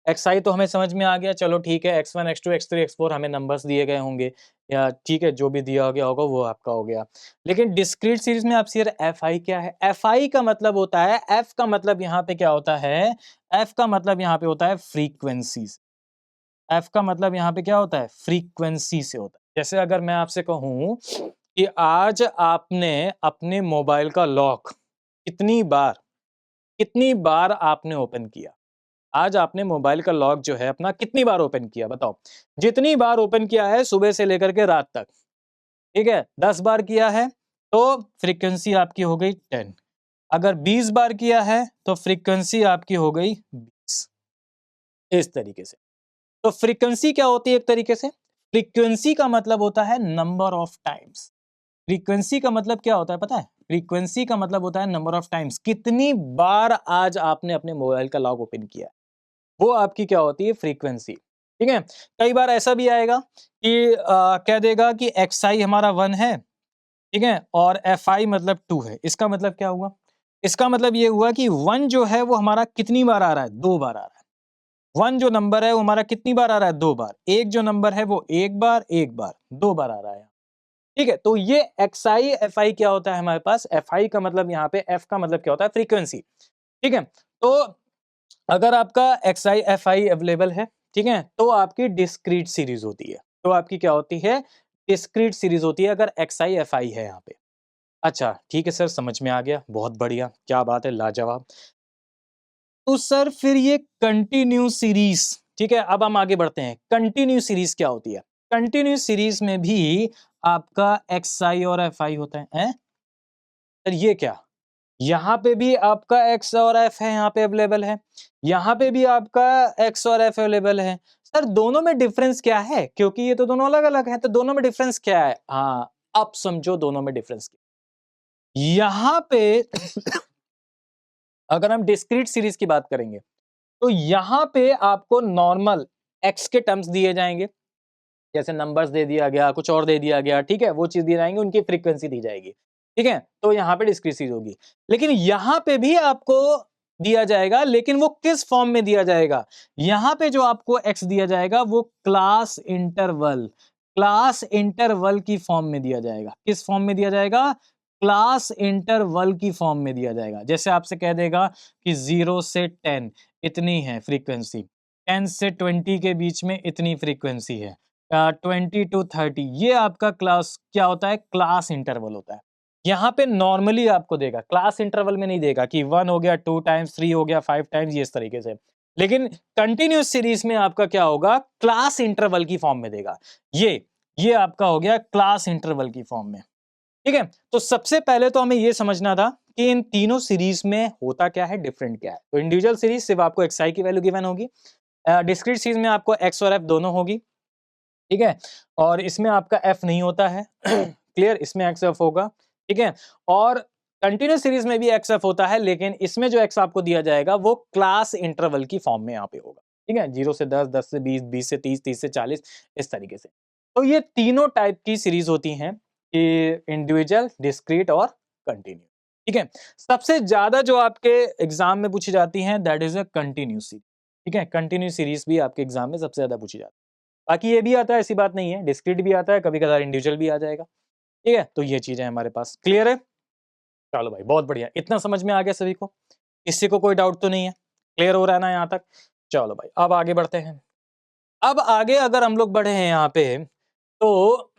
xi तो हमें समझ में आ गया, चलो ठीक है, x1 x2 x3 x4 हमें नंबर्स दिए गए होंगे, या ठीक है जो भी दिया गया होगा वो आपका हो गया। लेकिन डिस्क्रीट सीरीज में आप सिर्फ fi क्या है? fi का मतलब होता है, f का मतलब यहाँ पे क्या होता है? f का मतलब यहाँ पे होता है फ्रीक्वेंसीज। एफ का मतलब यहाँ पे क्या होता है? फ्रीक्वेंसी से होता है। जैसे अगर मैं आपसे कहूं कि आज आपने अपने मोबाइल का लॉक कितनी बार आपने ओपन किया? आज आपने मोबाइल का लॉक जो है अपना कितनी बार ओपन किया? बताओ। जितनी बार ओपन किया है सुबह से लेकर के रात तक, ठीक है, 10 बार किया है तो फ्रीक्वेंसी आपकी हो गई 10। अगर 20 बार किया है तो फ्रीक्वेंसी आपकी हो गई 20। इस तरीके से। तो फ्रीक्वेंसी क्या होती है? एक तरीके से फ्रीक्वेंसी का मतलब होता है नंबर ऑफ टाइम्स। फ्रीक्वेंसी का मतलब क्या होता है पता है? फ्रीक्वेंसी का मतलब होता है नंबर ऑफ टाइम्स, कितनी बार आज आपने अपने मोबाइल का लॉक ओपन किया, वो आपकी क्या होती है? फ्रीक्वेंसी, ठीक है। कई बार ऐसा भी आएगा कि कह देगा कि एक्स आई हमारा 1 है, ठीक है, और एफ आई मतलब 2 है। इसका मतलब क्या हुआ? इसका मतलब ये हुआ कि 1 जो है वो हमारा कितनी बार आ रहा है? 2 बार आ रहा है। 1 जो नंबर है वो हमारा कितनी बार आ रहा है? 2 बार। एक जो नंबर है वो एक बार 2 बार आ रहा है, ठीक है। तो ये एक्स आई एफ आई क्या होता है हमारे पास? एफ आई का मतलब यहाँ पे, एफ का मतलब क्या होता है? फ्रीक्वेंसी, ठीक है। तो अगर आपका x I F I available है, ठीक है, तो आपकी डिस्क्रीट सीरीज होती है। तो आपकी क्या होती है? डिस्क्रीट सीरीज होती है अगर एक्स आई एफ आई है यहाँ पे। अच्छा ठीक है सर, समझ में आ गया, बहुत बढ़िया, क्या बात है, लाजवाब। तो सर फिर ये कंटिन्यू सीरीज, ठीक है, अब हम आगे बढ़ते हैं। कंटिन्यू सीरीज क्या होती है? कंटिन्यू सीरीज में भी आपका एक्स आई और एफ आई होता है, सर ये क्या? यहां पे भी आपका एक्स और एफ है, यहाँ पे अवेलेबल है, यहाँ पे भी आपका एक्स और एफ अवेलेबल है। सर दोनों में डिफरेंस क्या है, क्योंकि ये तो दोनों अलग अलग हैं, तो दोनों में डिफरेंस क्या है? हाँ, अब समझो दोनों में डिफरेंस क्या। यहां पे अगर हम डिस्क्रीट सीरीज की बात करेंगे तो यहां पे आपको नॉर्मल एक्स के टर्म्स दिए जाएंगे, जैसे नंबर्स दे दिया गया, कुछ और दे दिया गया, ठीक है, वो चीज दी जाएंगी, उनकी फ्रीक्वेंसी दी जाएगी, ठीक है, तो यहाँ पे डिस्क्रीट सीरीज होगी। लेकिन यहाँ पे भी आपको दिया जाएगा, लेकिन वो किस फॉर्म में दिया जाएगा? यहाँ पे जो आपको एक्स दिया जाएगा वो क्लास इंटरवल की फॉर्म में दिया जाएगा। किस फॉर्म में दिया जाएगा? क्लास इंटरवल की फॉर्म में दिया जाएगा। जैसे आपसे कह देगा कि 0 से 10 इतनी है फ्रीक्वेंसी, 10 से 20 के बीच में इतनी फ्रीक्वेंसी है, 20 to 30, ये आपका क्लास क्या होता है? क्लास इंटरवल होता है। यहाँ पे नॉर्मली आपको देगा, क्लास इंटरवल में नहीं देगा कि 1 हो गया, 2 टाइम्स, 3 हो गया, 5 टाइम्स, ये इस तरीके से। लेकिन कंटिन्यूस सीरीज में आपका क्या होगा? क्लास इंटरवल की फॉर्म में देगा। ये आपका हो गया क्लास इंटरवल की फॉर्म में, ठीक है। तो सबसे पहले तो हमें ये समझना था कि इन तीनों सीरीज में होता क्या है, डिफरेंट क्या है। तो इंडिविजुअल सीरीज सिर्फ आपको xi की वैल्यू गिवन होगी, डिस्क्रीट सीरीज में आपको x और f दोनों होगी, ठीक है, और इसमें आपका f नहीं होता है क्लियर, इसमें x f होगा, ठीक है। और कंटिन्यूस सीरीज में भी x f होता है, लेकिन इसमें जो x आपको दिया जाएगा वो क्लास इंटरवल की फॉर्म में यहाँ पे होगा, ठीक है, 0 से 10, 10 से 20, 20 से 30, 30 से 40, इस तरीके से। तो ये तीनों टाइप की सीरीज होती हैं कि इंडिविजुअल, डिस्क्रीट और कंटिन्यू, ठीक है। सबसे ज्यादा जो आपके एग्जाम में पूछी जाती है that is a continuous series, ठीक है, कंटिन्यूस सीरीज भी आपके एग्जाम में सबसे ज्यादा पूछी जाती है। बाकी ये भी आता है, ऐसी बात नहीं है, डिस्क्रीट भी आता है, कभी कभार इंडिविजुअल भी आ जाएगा, ठीक है। तो ये चीजें हमारे पास क्लियर है। चलो भाई बहुत बढ़िया, इतना समझ में आ गया सभी को, किसी को कोई डाउट तो नहीं है, क्लियर हो रहा है ना यहाँ तक? चलो भाई अब आगे बढ़ते हैं। अब आगे अगर हम लोग बढ़े हैं यहाँ पे, तो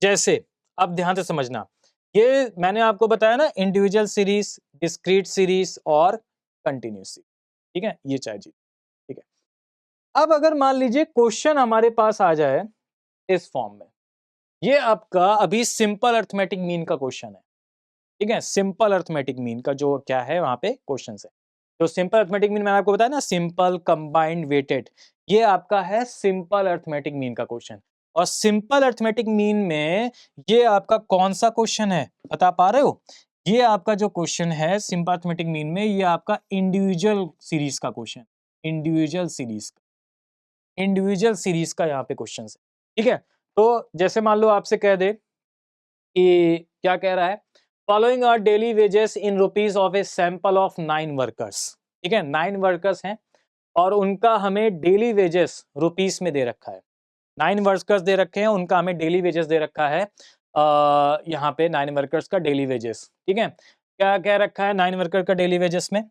जैसे अब ध्यान से समझना, ये मैंने आपको बताया ना, इंडिविजुअल सीरीज, डिस्क्रीट सीरीज और कंटिन्यूस सीरीज, ठीक है, ये चार चीज, ठीक है। अब अगर मान लीजिए क्वेश्चन हमारे पास आ जाए इस फॉर्म में, ये आपका अभी सिंपल अर्थमेटिक मीन का क्वेश्चन है, ठीक है, सिंपल अर्थमेटिक मीन का जो क्या है वहां पे क्वेश्चन है। तो सिंपल अर्थमेटिक मीन मैंने आपको बताया ना, सिंपल कंबाइंड वेटेड, ये आपका है सिंपल अर्थमेटिक मीन का क्वेश्चन। और सिंपल अर्थमेटिक मीन में ये आपका कौन सा क्वेश्चन है, बता पा रहे हो? ये आपका जो क्वेश्चन है सिंपल अर्थमेटिक मीन में, ये आपका इंडिविजुअल सीरीज का क्वेश्चन, इंडिविजुअल सीरीज का यहाँ पे क्वेश्चन है, ठीक है। तो जैसे मान लो आपसे कह दे कि क्या कह रहा है, following are daily wages in rupees of a sample of 9 workers, ठीक है, 9 वर्कर्स हैं और उनका हमें डेली वेजेस रुपीस में दे रखा है, 9 वर्कर्स दे रखे हैं, उनका हमें डेली वेजेस दे रखा है, यहाँ पे 9 वर्कर्स का डेली वेजेस, ठीक है। क्या कह रखा है 9 वर्कर का डेली वेजेस में?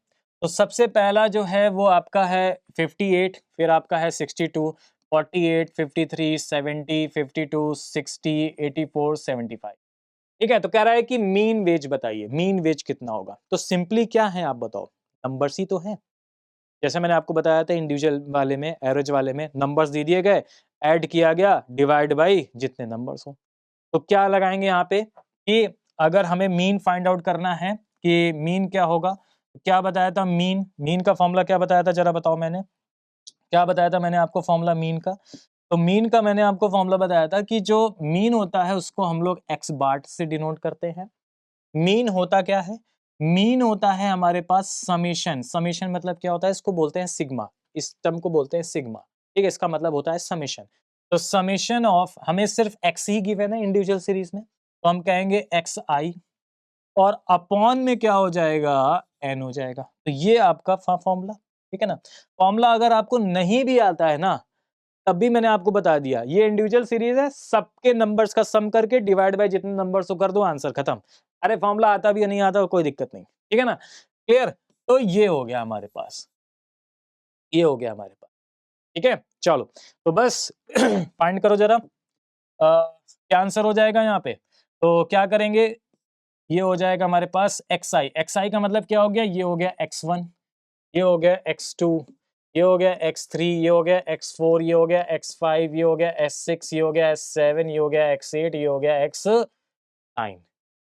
तो सबसे पहला जो है वो आपका है 58, फिर आपका है 62, 48, 53, 70, 52, 60, 84, 75, ठीक है। तो कह रहा है कि मीन वेज बताइए, मीन वेज कितना होगा? तो सिंपली क्या है आप बताओ, नंबर्स ही तो हैं। जैसे मैंने आपको बताया था इंडिविजुअल वाले में, एवरेज वाले में नंबर्स दे दिए गए, ऐड किया गया, डिवाइड बाई जितने नंबर्स हो। तो क्या लगाएंगे यहाँ पे कि अगर हमें मीन फाइंड आउट करना है कि मीन क्या होगा, क्या बताया था मीन का फॉर्मूला क्या बताया था, जरा बताओ, मैंने क्या बताया था मैंने आपको फॉर्मूला मीन का? तो मीन का मैंने आपको फॉर्मूला बताया था कि जो मीन होता है उसको हम लोग एक्स बाट से डिनोट करते हैं। मीन होता क्या है? मीन होता है हमारे पास समेशन, समेशन मतलब क्या होता है, इसको बोलते हैं सिग्मा, इस टर्म को बोलते हैं सिग्मा, ठीक है, इसका मतलब होता है समेशन। तो समेशन ऑफ, हमें सिर्फ एक्स ही गिवन है इंडिविजुअल सीरीज में, तो हम कहेंगे एक्स आई, और अपॉन में क्या हो जाएगा, एन हो जाएगा। तो ये आपका फॉर्मूला, ठीक है ना। फॉर्मूला अगर आपको नहीं भी आता है ना, तब भी मैंने आपको बता दिया, ये इंडिविजुअल सीरीज है, सबके नंबर्स का सम करके डिवाइड बाय जितने नंबर्स को कर दो, आंसर खत्म। अरे फॉर्मूला आता भी या नहीं आता कोई दिक्कत नहीं, ठीक है ना, क्लियर। तो ये हो गया हमारे पास, ये हो गया हमारे पास, ठीक है। चलो तो बस फाइंड करो जरा, क्या आंसर हो जाएगा यहाँ पे। तो क्या करेंगे, ये हो जाएगा हमारे पास एक्स आई का मतलब क्या हो गया, ये हो गया x1, ये हो गया x2, ये हो गया x3, ये हो गया x4, ये हो गया x5, ये हो गया s6, ये हो गया s7, ये हो गया x8, ये हो गया x9,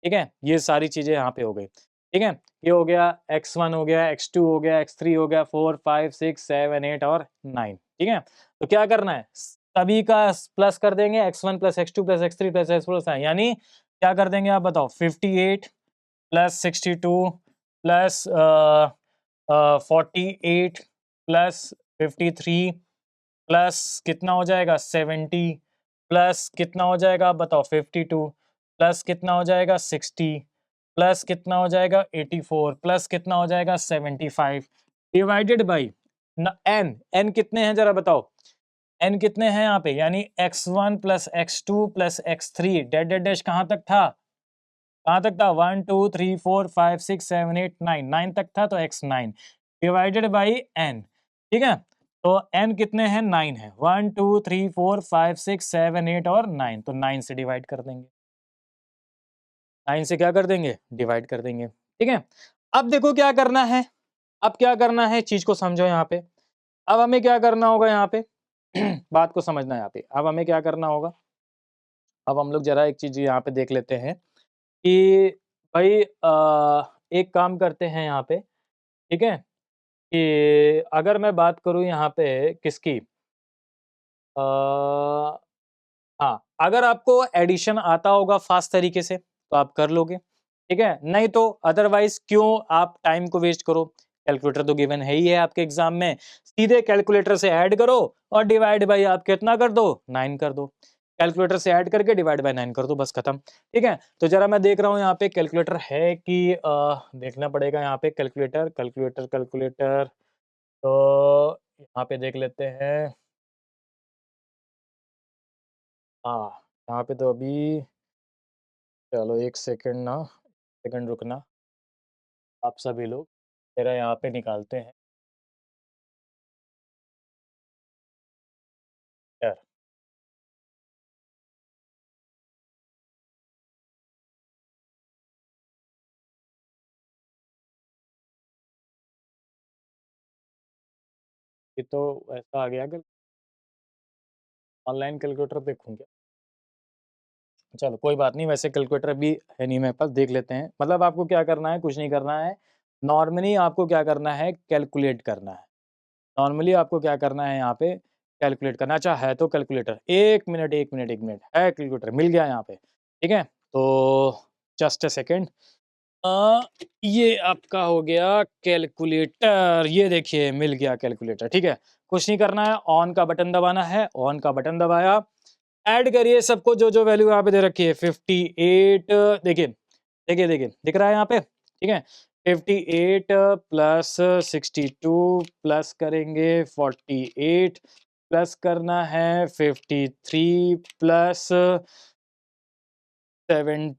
ठीक है। ये सारी चीजें यहाँ पे हो गई, ठीक है। ये हो गया x1 हो गया, x2 हो गया, x3 हो गया, 4 5 6 7 8 और 9, ठीक है। तो क्या करना है, सभी का प्लस कर देंगे, x1 plus x2 plus x3 plus x4 plus 9, यानी क्या कर देंगे आप बताओ, 58 प्लस 62 प्लस 48 प्लस 53 प्लस कितना हो जाएगा 70 प्लस कितना हो जाएगा आप बताओ 52 प्लस कितना हो जाएगा 60 प्लस कितना हो जाएगा 84 प्लस कितना हो जाएगा 75 डिवाइडेड बाई एन। एन कितने हैं जरा बताओ, एन कितने हैं यहाँ पे, यानी x1 plus x2 plus x3 dead dead dash कहाँ तक था, कहाँ तक था 1 2 3 4 5 6 7 8 9, 9 तक था, तो x9 डिवाइडेड बाई n, ठीक है। तो n कितने हैं 9 है, 1 2 3 4 5 6 7 8 और 9, तो 9 से डिवाइड कर देंगे, 9 से क्या कर देंगे डिवाइड कर देंगे, ठीक है। अब देखो क्या करना है, अब क्या करना है चीज को समझो यहाँ पे। अब हमें क्या करना होगा यहाँ पे बात को समझना है यहाँ पे। अब हमें क्या करना होगा, अब हम लोग जरा एक चीज यहाँ पे देख लेते हैं कि भाई एक काम करते हैं यहाँ पे, ठीक है, कि अगर मैं बात करूँ यहाँ पे किसकी, हाँ, अगर आपको एडिशन आता होगा फास्ट तरीके से तो आप कर लोगे, ठीक है, नहीं तो अदरवाइज क्यों आप टाइम को वेस्ट करो, कैलकुलेटर तो गिवन है ही है आपके एग्जाम में, सीधे कैलकुलेटर से ऐड करो और डिवाइड बाई आप कितना कर दो 9 कर दो, कैलकुलेटर से ऐड करके डिवाइड बाय 9 कर दो, बस खत्म, ठीक है। तो जरा मैं देख रहा हूँ यहाँ पे कैलकुलेटर है कि देखना पड़ेगा यहाँ पे, कैलकुलेटर कैलकुलेटर कैलकुलेटर, तो यहाँ पे देख लेते हैं। हाँ, यहाँ पे तो अभी, चलो एक सेकंड ना, सेकंड रुकना, आप सभी लोग मेरा यहाँ पे निकालते हैं यार। ये तो ऐसा आ गया कि ऑनलाइन कैलकुलेटर देखूँ क्या, चलो कोई बात नहीं, वैसे कैलकुलेटर भी है नहीं मेरे पास, देख लेते हैं। मतलब आपको क्या करना है, कुछ नहीं करना है, नॉर्मली आपको क्या करना है कैलकुलेट करना है, नॉर्मली आपको क्या करना है यहाँ पे कैलकुलेट करना। अच्छा है तो कैलकुलेटर, एक मिनट एक मिनट एक मिनट, है कैलकुलेटर मिल गया यहाँ पे, ठीक है। तो जस्ट अ सेकेंड, ये आपका हो गया कैलकुलेटर, ये देखिए मिल गया कैलकुलेटर, ठीक है। कुछ नहीं करना है, ऑन का बटन दबाना है, ऑन का बटन दबाया, ऐड करिए सबको जो जो वैल्यू यहाँ पे दे रखी है 58, देखिए देखिए देखिए दिख रहा है यहाँ पे, ठीक है। 58 प्लस 62 प्लस करेंगे 48 प्लस करना है 53 प्लस 7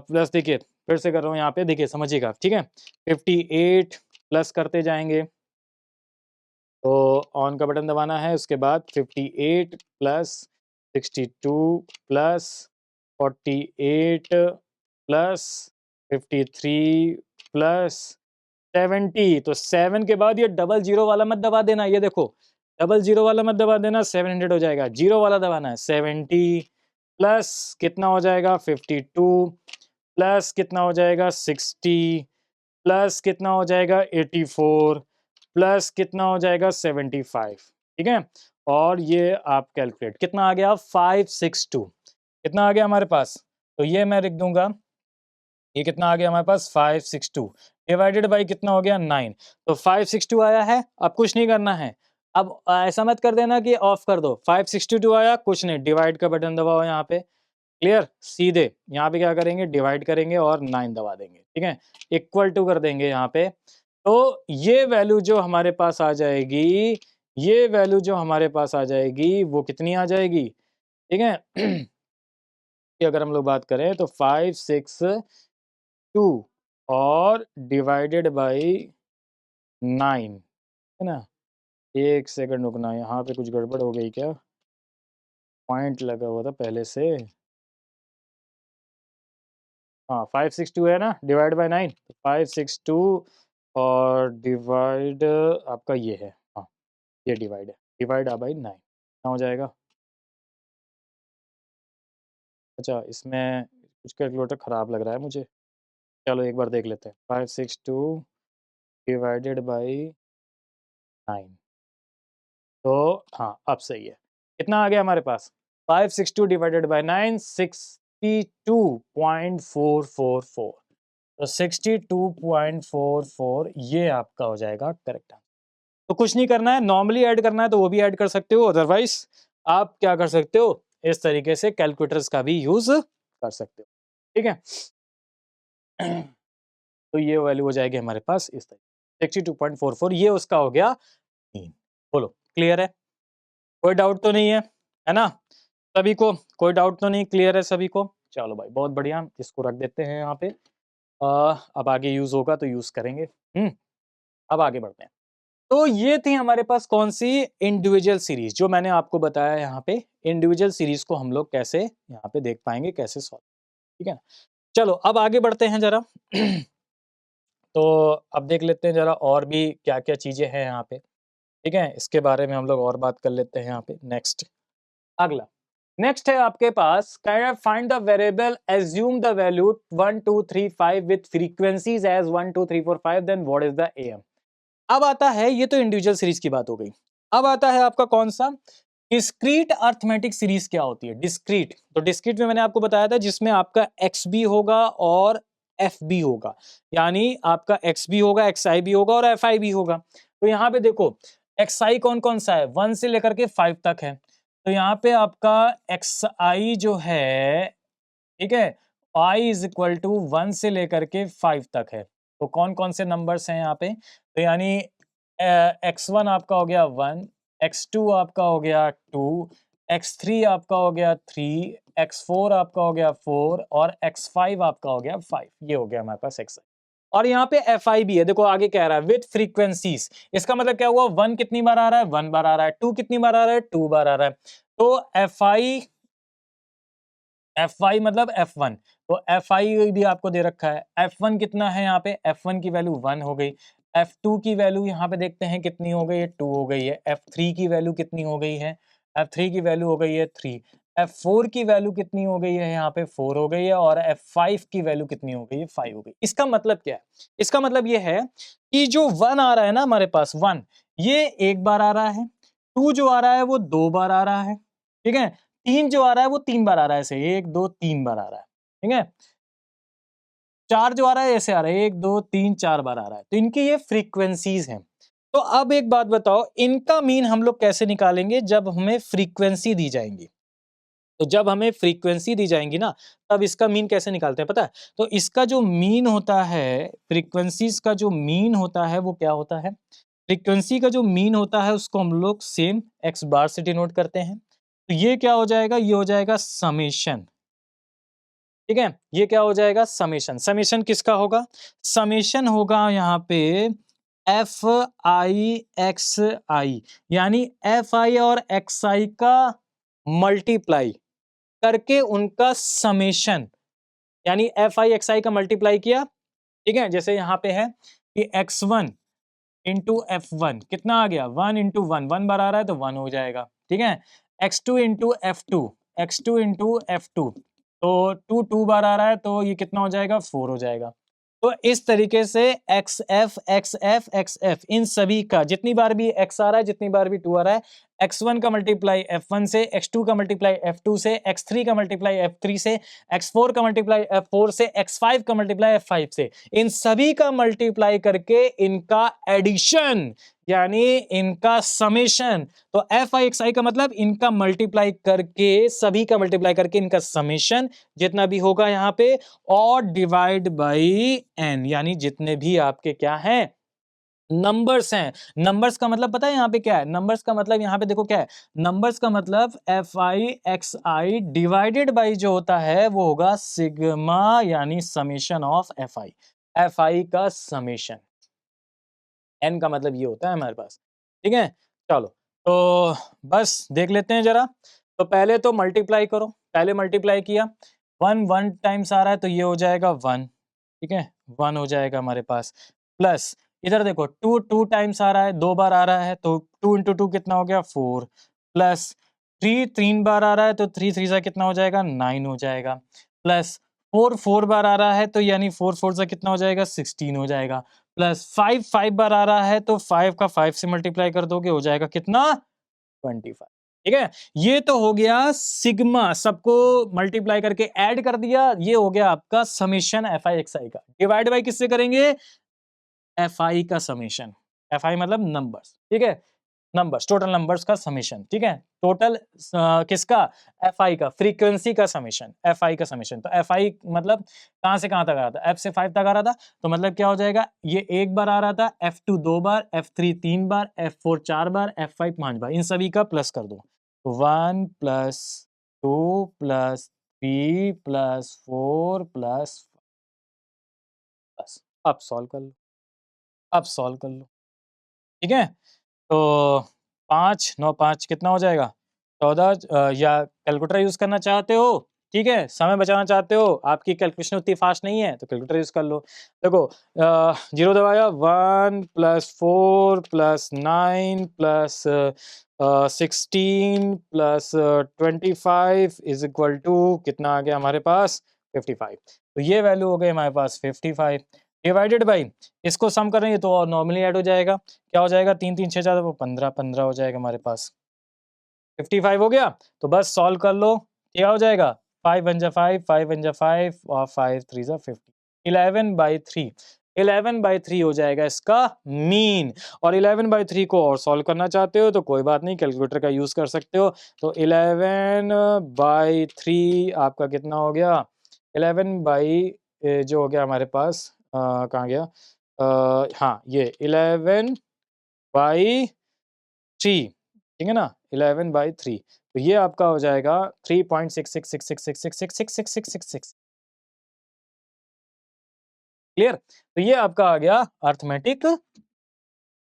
प्लस, देखिए फिर से कर रहा हूँ यहाँ पे, देखिए समझिएगा, ठीक है। 58 प्लस करते जाएंगे, तो ऑन का बटन दबाना है, उसके बाद 58 प्लस 62 प्लस 48 प्लस 53 प्लस 70, तो 7 के बाद ये डबल जीरो वाला मत दबा देना, ये देखो डबल जीरो वाला मत दबा देना, 700 हो जाएगा, जीरो वाला दबाना है, 70 प्लस कितना हो जाएगा 52 प्लस कितना हो जाएगा 60 प्लस कितना हो जाएगा 84 प्लस कितना हो जाएगा 75, ठीक है। और ये आप कैलकुलेट, कितना आ गया 562, कितना आ गया हमारे पास, तो ये मैं लिख दूंगा, ये कितना आ गया हमारे पास 562 डिवाइडेड बाई कितना हो गया 9, तो 562 आया है। अब कुछ नहीं करना है, अब ऐसा मत कर देना कि ऑफ कर दो, 562 आया, कुछ नहीं, डिवाइड का बटन दबाओ यहाँ पे, क्लियर, सीधे यहाँ पे क्या करेंगे डिवाइड करेंगे और 9 दबा देंगे, ठीक है, इक्वल टू कर देंगे यहाँ पे। तो ये वैल्यू जो हमारे पास आ जाएगी, ये वैल्यू जो हमारे पास आ जाएगी वो कितनी आ जाएगी, ठीक है कि अगर हम लोग बात करें तो 562 और डिवाइडेड बाई 9, है ना। एक सेकंड रुकना, यहाँ पे कुछ गड़बड़ हो गई क्या, पॉइंट लगा हुआ था पहले से, हाँ 562 है ना, डिवाइड बाई 9, 562 और डिवाइड आपका ये है, हाँ ये डिवाइड है, डिवाइड बाई 9 कितना हो जाएगा। अच्छा इसमें कुछ कैलकुलेटर ख़राब लग रहा है मुझे, चलो एक बार देख लेते हैं। 562 डिवाइडेड बाई 9, तो हाँ अब सही है। कितना आ गया हमारे पास? 562 डिवाइडेड बाई 9, 62.444। तो 62.44 ये आपका हो जाएगा करेक्ट आंसर। तो कुछ नहीं करना है, नॉर्मली ऐड करना है तो वो भी ऐड कर सकते हो, अदरवाइज आप क्या कर सकते हो, इस तरीके से कैलकुलेटर्स का भी यूज कर सकते हो। ठीक है। तो ये वैल्यू हो जाएगी हमारे पास इस तरीके 62.44, ये उसका हो गया मीन। बोलो क्लियर है? कोई डाउट तो नहीं है ना? सभी को कोई डाउट तो नहीं, क्लियर है सभी को? चलो भाई बहुत बढ़िया, इसको रख देते हैं यहाँ पे। अब आगे यूज होगा तो यूज करेंगे। अब आगे बढ़ते हैं। तो ये थी हमारे पास कौन सी? इंडिविजुअल सीरीज, जो मैंने आपको बताया यहाँ पे। इंडिविजुअल सीरीज को हम लोग कैसे यहाँ पे देख पाएंगे, कैसे सॉल्व। ठीक है ना? चलो अब आगे बढ़ते हैं जरा। तो अब देख लेते हैं जरा और भी क्या क्या चीजें हैं यहाँ पे। ठीक है, इसके बारे में हम लोग और बात कर लेते हैं यहाँ पे। नेक्स्ट, अगला नेक्स्ट है आपके पास, find the variable, assume the value 1 2 3 5 with frequencies as 1 2 3 4 5, then what is the AM. अब आता है, ये तो इंडिविजुअल सीरीज की बात हो गई। अब आता है आपका कौन सा? डिस्क्रीट अर्थमेटिक सीरीज क्या होती है? डिस्क्रीट, तो डिस्क्रीट में मैंने आपको बताया था जिसमें आपका एक्स भी होगा और एफ भी होगा, यानी आपका एक्स भी होगा, एक्स आई भी होगा और एफ आई भी होगा। तो यहाँ पे देखो एक्स आई कौन कौन सा है, 1 से लेकर के 5 तक है। तो यहाँ पे आपका एक्स आई जो है, ठीक है, आई इज इक्वल टू 1 से लेकर के 5 तक है। तो कौन कौन से नंबर्स हैं यहाँ पे? तो यानी x1 आपका हो गया 1, x2 आपका हो गया 2, x3 आपका हो गया 3, x4 आपका हो गया 4 और x5 आपका हो गया 5। ये हो गया हमारे पास xi। और यहाँ पे fi भी है, देखो आगे कह रहा है विथ फ्रीक्वेंसीज। इसका मतलब क्या हुआ? 1 कितनी बार आ रहा है? 1 बार आ रहा है। 2 कितनी बार आ रहा है? 2 बार आ रहा है। तो fi मतलब f1, तो fi भी आपको दे रखा है। f1 कितना है यहाँ पे? f1 की वैल्यू 1 हो गई। f2 की वैल्यू यहाँ पे देखते हैं कितनी हो गई है, 2 हो गई है। f3 की वैल्यू कितनी हो गई है? f3 की वैल्यू हो गई है 3। f4 की वैल्यू कितनी हो गई है? यहाँ पे 4 हो गई है। और f5 की वैल्यू कितनी हो गई है? 5 हो गई। इसका मतलब क्या है? इसका मतलब ये है कि जो 1 आ रहा है ना हमारे पास, 1 ये एक बार आ रहा है, 2 जो आ रहा है वो 2 बार आ रहा है, ठीक है, 3 जो आ रहा है वो 3 बार आ रहा है, ऐसे 1 2 3 बार आ रहा है, ठीक है। 4 जो आ रहा है ऐसे आ रहा है, 1 2 3 4 बार आ रहा है। तो इनकी ये फ्रीक्वेंसीज हैं। तो अब एक बात बताओ, इनका मीन हम लोग कैसे निकालेंगे? जब हमें फ्रीक्वेंसी दी जाएंगी, तो जब हमें फ्रीक्वेंसी दी जाएंगी ना, तब इसका मीन कैसे निकालते हैं पता है? तो इसका जो मीन होता है, फ्रीक्वेंसीज का जो मीन होता है वो क्या होता है? फ्रीक्वेंसी का जो मीन होता है उसको हम लोग सेम एक्स बार से डिनोट करते हैं। तो ये क्या हो जाएगा? ये हो जाएगा समेशन। ठीक है, ये क्या हो जाएगा? समेशन। समेशन किसका होगा? समेशन होगा यहाँ पे एफ आई एक्स आई, यानी एफ आई और एक्स आई का मल्टीप्लाई करके उनका समेशन, यानी एफ आई एक्स आई का मल्टीप्लाई किया। ठीक है, जैसे यहां पे है कि x one into F one कितना आ गया? 1 इंटू 1, 1 बार आ रहा है तो 1 हो जाएगा। ठीक है, x two into F two, x two into F two, तो 2 2 बार आ रहा है तो ये कितना हो जाएगा? 4 हो जाएगा। तो इस तरीके से x f x f x f, इन सभी का जितनी बार भी एक्स आ रहा है, जितनी बार भी 2 आ रहा है, x1 का मल्टीप्लाई f1 से, x2 का मल्टीप्लाई f2 से, x3 का मल्टीप्लाई f3 से, x4 का मल्टीप्लाई f4 से, x5 का मल्टीप्लाई f5 से, इन सभी का मल्टीप्लाई करके इनका एडिशन, यानी इनका समेशन। तो एफ आई एक्स आई का मतलब इनका मल्टीप्लाई करके, सभी का मल्टीप्लाई करके इनका समेशन जितना भी होगा यहाँ पे, और डिवाइड बाई एन, यानी जितने भी आपके क्या हैं, नंबर्स हैं। नंबर्स का मतलब पता है यहाँ पे क्या है? नंबर्स का मतलब यहाँ पे देखो क्या है? नंबर्स का मतलब F I x I divided by जो होता है वो होगा सिग्मा, यानी समेशन ऑफ एफ आई का समेशन। एन का मतलब ये होता है हमारे पास। ठीक है, चलो तो बस देख लेते हैं जरा। तो पहले तो मल्टीप्लाई करो, पहले मल्टीप्लाई किया, 1 1 टाइम्स आ रहा है तो ये हो जाएगा 1, ठीक है, 1 हो जाएगा हमारे पास। प्लस इधर देखो 2 2 टाइम्स आ रहा है, 2 बार आ रहा है तो 2 इंटू 2 कितना हो गया? 4। प्लस 3 3 बार आ रहा है तो 3 3 सा कितना हो जाएगा? 9 हो जाएगा। प्लस 4 4 बार आ रहा है तो यानी 4 4 से कितना हो जाएगा 16 हो जाएगा, प्लस 5 5 बार आ रहा है तो 5 का 5 से मल्टीप्लाई कर दोगे हो जाएगा कितना 25। ठीक है, ये तो हो गया सिग्मा, सबको मल्टीप्लाई करके ऐड कर दिया, ये हो गया आपका समेशन एफ आई एक्स आई का। डिवाइड बाई किससे करेंगे, एफ आई का समेशन, एफ आई मतलब नंबर्स, ठीक है, नंबर्स, टोटल नंबर्स का समेशन, ठीक है, टोटल किसका, एफ आई का, फ्रीक्वेंसी का समेशन, एफ आई का समेशन। तो एफ आई मतलब कहां से कहां तक आ रहा था, एफ से 5 तक आ रहा था, तो मतलब क्या हो जाएगा, ये एक बार आ रहा था, एफ टू 2 बार, एफ थ्री 3 बार, एफ फोर 4 बार, एफ फाइव 5 बार, इन सभी का प्लस कर दो, 1 प्लस 2 प्लस 3 प्लस 4 प्लस, बस अब सॉल्व कर लो, अब सॉल्व कर लो, ठीक है। तो 5 9 5 कितना हो जाएगा 14, या कैलकुलेटर यूज करना चाहते हो, ठीक है, समय बचाना चाहते हो, आपकी कैलकुलेशन उतनी फास्ट नहीं है तो कैलकुलेटर यूज कर लो। देखो 0 दबाया, 1 plus 4 plus 9 plus 16 plus 25 is equal to कितना आ गया हमारे पास 55। तो ये वैल्यू हो गई हमारे पास 55 डिवाइडेड बाई, इसको सम करेंगे तो नॉर्मली ऐड हो जाएगा, क्या हो जाएगा 3 3 6 4 वो 15 15 हो जाएगा हमारे पास, 55 हो गया। तो बस सॉल्व कर लो, क्या हो जाएगा 5 वन जा 5 5 वन जा 5 और 5 3 जा 50, 11/3, 11/3 हो जाएगा इसका मीन। और 11/3 को और सॉल्व करना चाहते हो तो कोई बात नहीं, कैलकुलेटर का यूज कर सकते हो। तो 11/3 आपका कितना हो गया, 11 बाई जो हो गया हमारे पास कहाँ गया, हाँ ये 11/3, ठीक है ना, 11/3, तो ये आपका हो जाएगा 3.666666666666। क्लियर, तो ये आपका आ गया अर्थमेटिक,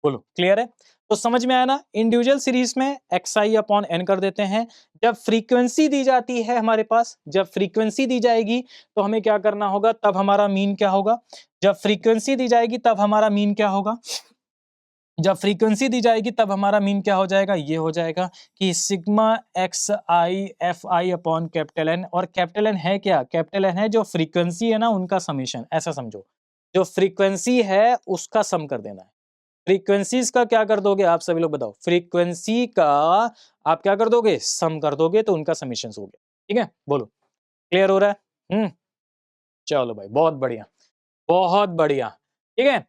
बोलो क्लियर है। तो समझ में आया ना, इंडिविजुअल सीरीज में एक्स आई अपॉन एन कर देते हैं। जब फ्रीक्वेंसी दी जाती है हमारे पास, जब फ्रीक्वेंसी दी जाएगी तो हमें क्या करना होगा, तब हमारा मीन क्या होगा, जब फ्रीक्वेंसी दी जाएगी तब हमारा मीन क्या होगा, जब फ्रीक्वेंसी दी जाएगी तब हमारा मीन क्या हो जाएगा, ये हो जाएगा कि sigma X I F I upon capital N. और कैपिटल एन है क्या, कैपिटल एन है जो फ्रीक्वेंसी है ना उनका समेशन, ऐसा समझो, जो फ्रीक्वेंसी है उसका सम कर देना है। फ्रीक्वेंसीज का क्या कर दोगे आप सभी लोग बताओ, फ्रीक्वेंसी का आप क्या कर दोगे, सम कर दोगे, तो उनका समेशन हो गया, ठीक है, बोलो क्लियर हो रहा है। चलो भाई बहुत बढ़िया, बहुत बढ़िया, ठीक है।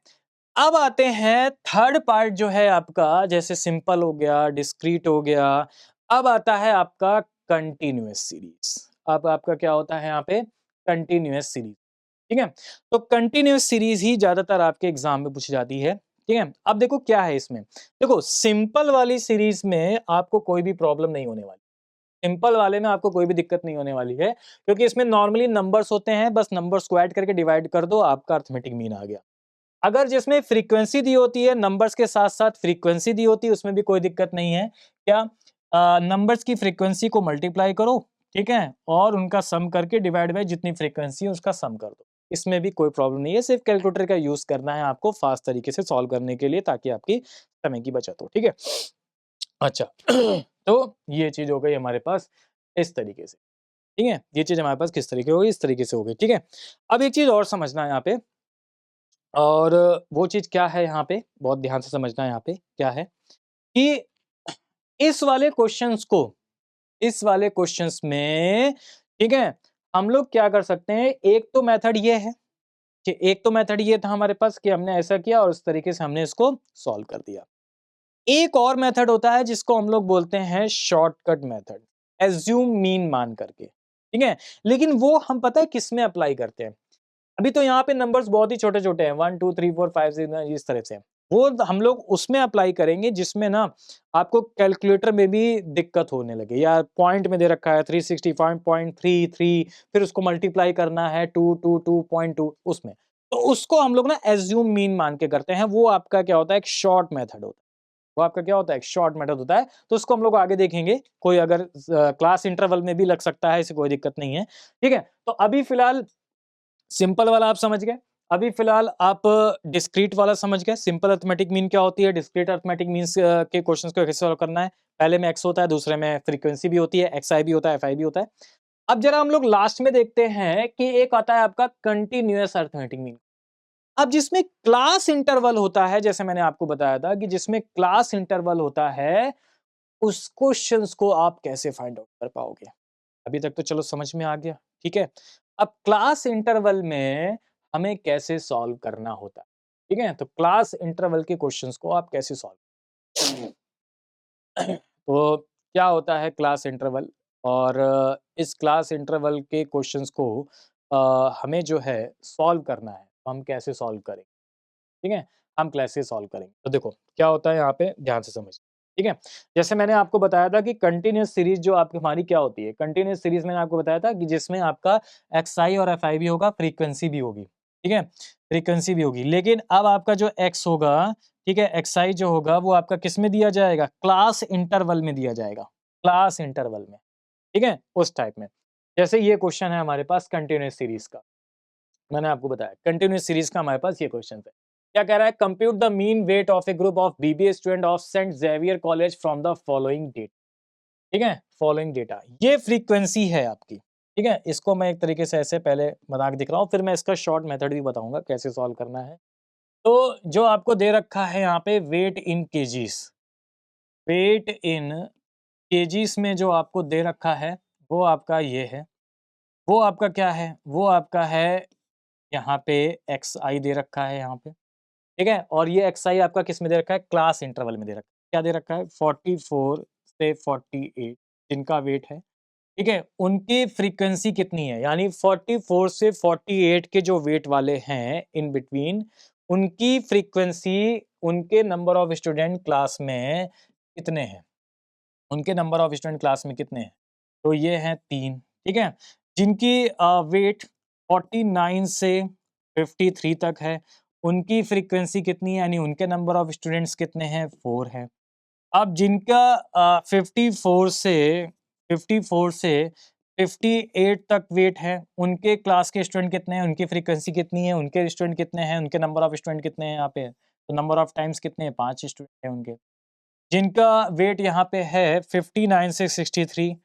अब आते हैं थर्ड पार्ट जो है आपका, जैसे सिंपल हो गया, डिस्क्रीट हो गया, अब आता है आपका कंटिन्यूअस सीरीज। अब आपका क्या होता है यहाँ पे, कंटिन्यूअस सीरीज, ठीक है। तो कंटिन्यूअस सीरीज ही ज्यादातर आपके एग्जाम में पूछी जाती है, ठीक है। अब देखो क्या है इसमें, देखो सिंपल वाली सीरीज में आपको कोई भी प्रॉब्लम नहीं होने वाली, सिंपल वाले में आपको कोई भी दिक्कत नहीं होने वाली है, क्योंकि इसमें नॉर्मली नंबर्स होते हैं, बस नंबर्स को ऐड करके डिवाइड कर दो, आपका अर्थमेटिक मीन आ गया। अगर जिसमें फ्रीक्वेंसी दी होती है, नंबर्स के साथ साथ फ्रीक्वेंसी दी होती है, उसमें भी कोई दिक्कत नहीं है, क्या नंबर्स की फ्रीक्वेंसी को मल्टीप्लाई करो, ठीक है, और उनका सम करके डिवाइड बाय जितनी फ्रीक्वेंसी है उसका सम कर दो, इसमें भी कोई प्रॉब्लम नहीं है। सिर्फ कैलकुलेटर का यूज करना है आपको फास्ट तरीके से सॉल्व करने के लिए, ताकि आपकी समय की बचत हो, ठीक है। अच्छा तो ये चीज हो गई हमारे पास इस तरीके से, ठीक है, ये चीज हमारे पास किस तरीके होगी, इस तरीके से हो गई, ठीक है। अब एक चीज और समझना है यहाँ पे, और वो चीज क्या है यहाँ पे, बहुत ध्यान से समझना है यहाँ पे क्या है, कि इस वाले क्वेश्चंस को, इस वाले क्वेश्चंस में, ठीक है, हम लोग क्या कर सकते हैं, एक तो मेथड ये है कि एक तो मेथड ये था हमारे पास कि हमने ऐसा किया और इस तरीके से हमने इसको सॉल्व कर दिया। एक और मेथड होता है जिसको हम लोग बोलते हैं शॉर्टकट मेथड, एज्यूम मीन मान करके, ठीक है। लेकिन वो हम पता है किस में अप्लाई करते हैं, अभी तो यहाँ पे नंबर्स बहुत ही छोटे छोटे हैं, 1 2 3 4 5 6 इस तरह से, वो हम लोग उसमें अप्लाई करेंगे जिसमें ना आपको कैलकुलेटर में भी दिक्कत होने लगे, या पॉइंट में दे रखा है 365.33, फिर उसको मल्टीप्लाई करना है 222.2, उसमें तो उसको हम लोग ना एज्यूम मीन मान के करते हैं। वो आपका क्या होता है, एक शॉर्ट मेथड होता है, वो आपका क्या होता है, एक शॉर्ट मेथड होता है। तो उसको हम लोग आगे देखेंगे, कोई अगर क्लास इंटरवल में भी लग सकता है, इसे कोई दिक्कत नहीं है, ठीक है। तो अभी फिलहाल सिंपल वाला आप समझ गए, अभी फिलहाल आप डिस्क्रीट वाला समझ गए, सिंपल अरिथमेटिक मीन क्या होती है, डिस्क्रीट अरिथमेटिक मीन्स के क्वेश्चंस को कैसे सॉल्व करना है। पहले में एक्स होता है, दूसरे में फ्रीक्वेंसी भी होती है, एक्स आई भी होता है, एफ आई भी होता है। अब जरा हम लोग लास्ट में देखते हैं कि एक आता है आपका कंटिन्यूअस अरिथमेटिक मीन। अब जिसमें क्लास इंटरवल होता है, जैसे मैंने आपको बताया था कि जिसमें क्लास इंटरवल होता है, उस क्वेश्चंस को आप कैसे फाइंड आउट कर पाओगे? अभी तक तो चलो समझ में आ गया, ठीक है? अब क्लास इंटरवल में हमें कैसे सॉल्व करना होता है, ठीक है? तो क्लास इंटरवल के क्वेश्चंस को आप कैसे सॉल्व तो क्या होता है क्लास इंटरवल, और इस क्लास इंटरवल के क्वेश्चंस को हमें जो है सॉल्व करना है, तो हम कैसे सॉल्व करें? ठीक है? हम कैसे सॉल्व करेंगे? तो देखो, क्या होता है यहाँ पे, ध्यान से समझ, ठीक है? जैसे मैंने आपको बताया था कि कंटीन्यूअस सीरीज़ जो आपकी हमारी क्या होती है? कंटीन्यूअस सीरीज़ मैंने आपको बताया था कि जिसमें आपका xi और fi भी होगा, फ्रीक्वेंसी भी होगी, ठीक है? फ्रीक्वेंसी भी होगी, लेकिन अब आपका जो x होगा, ठीक है? xi जो होगा वो आपका किसमें दिया जाएगा? क्लास इंटरवल में दिया जाएगा, क्लास इंटरवल में, ठीक है? उस टाइप में। जैसे ये क्वेश्चन है हमारे पास कंटीन्यूअस सीरीज़ का। मैंने आपको बताया कंटिन्यूअस सीरीज का हमारे पास ये क्वेश्चन है। क्या कह रहा है? Compute the mean weight of a group of BBA student of saint Xavier college from the following date. ठीक है, फॉलोइंग डेटा, ये फ्रीक्वेंसी है आपकी, ठीक है? इसको मैं एक तरीके से ऐसे पहले बना के दिख रहा हूँ, फिर मैं इसका शॉर्ट मेथड भी बताऊंगा कैसे सॉल्व करना है। तो जो आपको दे रखा है यहाँ पे वेट इन केजीज, वेट इन केजीज में जो आपको दे रखा है वो आपका ये है, वो आपका क्या है? वो आपका है यहाँ पे एक्स आई दे रखा है यहाँ पे, ठीक है? और ये एक्स आई आपका किस में दे रखा है? क्लास इंटरवल में दे रखा है। क्या दे रखा है? 44 से 48 जिनका वेट है, ठीक है? उनकी फ्रीक्वेंसी कितनी है? यानी 44 से 48 के जो वेट वाले हैं इन बिटवीन, उनकी फ्रीक्वेंसी, उनके नंबर ऑफ स्टूडेंट क्लास में कितने हैं? उनके नंबर ऑफ स्टूडेंट क्लास में कितने हैं? तो ये हैं 3, ठीक है? जिनकी वेट 49 से 53 तक है, उनकी फ्रीक्वेंसी कितनी है? यानी उनके नंबर ऑफ स्टूडेंट्स कितने हैं? 4 हैं। अब जिनका 54 से 58 तक वेट है, उनके क्लास के स्टूडेंट कितने हैं? उनकी फ्रीक्वेंसी कितनी है? उनके स्टूडेंट कितने हैं? उनके नंबर ऑफ स्टूडेंट कितने हैं यहाँ पे? तो नंबर ऑफ टाइम्स कितने हैं? 5 स्टूडेंट हैं उनके। जिनका वेट यहाँ पे है 59 से 63,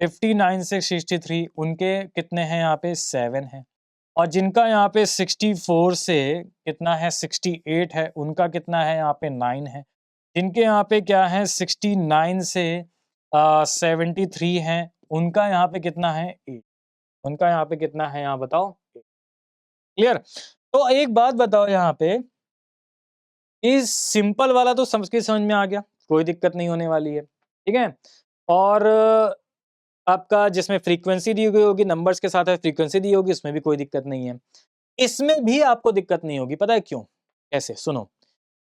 59 से 63 उनके कितने हैं यहाँ पे? 7 हैं। और जिनका यहाँ पे 64 से कितना है? 68 है, उनका कितना है? यहाँ पे 9 है। जिनके यहाँ पे क्या है? 69 से 73 हैं, उनका यहाँ पे कितना है? 8। उनका यहाँ पे कितना है? यहाँ बताओ। क्लियर? तो एक बात बताओ यहाँ पे, इस सिंपल वाला तो समझ में आ गया, कोई दिक्कत नहीं होने वाली है, ठीक है? और आपका जिसमें फ्रीक्वेंसी दी गई होगी, नंबर्स के साथ है फ्रीक्वेंसी दी होगी, इसमें भी कोई दिक्कत नहीं है। इसमें भी आपको दिक्कत नहीं होगी, पता है क्यों? कैसे? सुनो।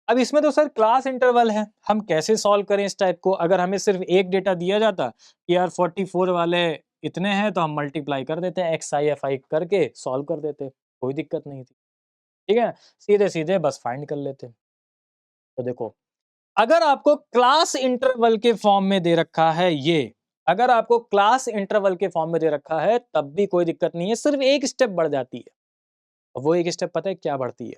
अब इसमें तो सर क्लास इंटरवल है, हम कैसे सॉल्व करें इस टाइप को? अगर हमें सिर्फ एक डेटा दिया जाता कि यार 44 वाले इतने हैं, तो हम मल्टीप्लाई कर देते हैं, एक्स आई एफ आई करके सॉल्व कर देते, कोई दिक्कत नहीं थी, ठीक है? सीधे-सीधे बस फाइंड कर लेते। तो देखो, अगर आपको क्लास इंटरवल के फॉर्म में दे रखा है ये, अगर आपको क्लास इंटरवल के फॉर्म में दे रखा है, तब भी कोई दिक्कत नहीं है, सिर्फ एक स्टेप बढ़ जाती है। और वो एक स्टेप पता है क्या बढ़ती है?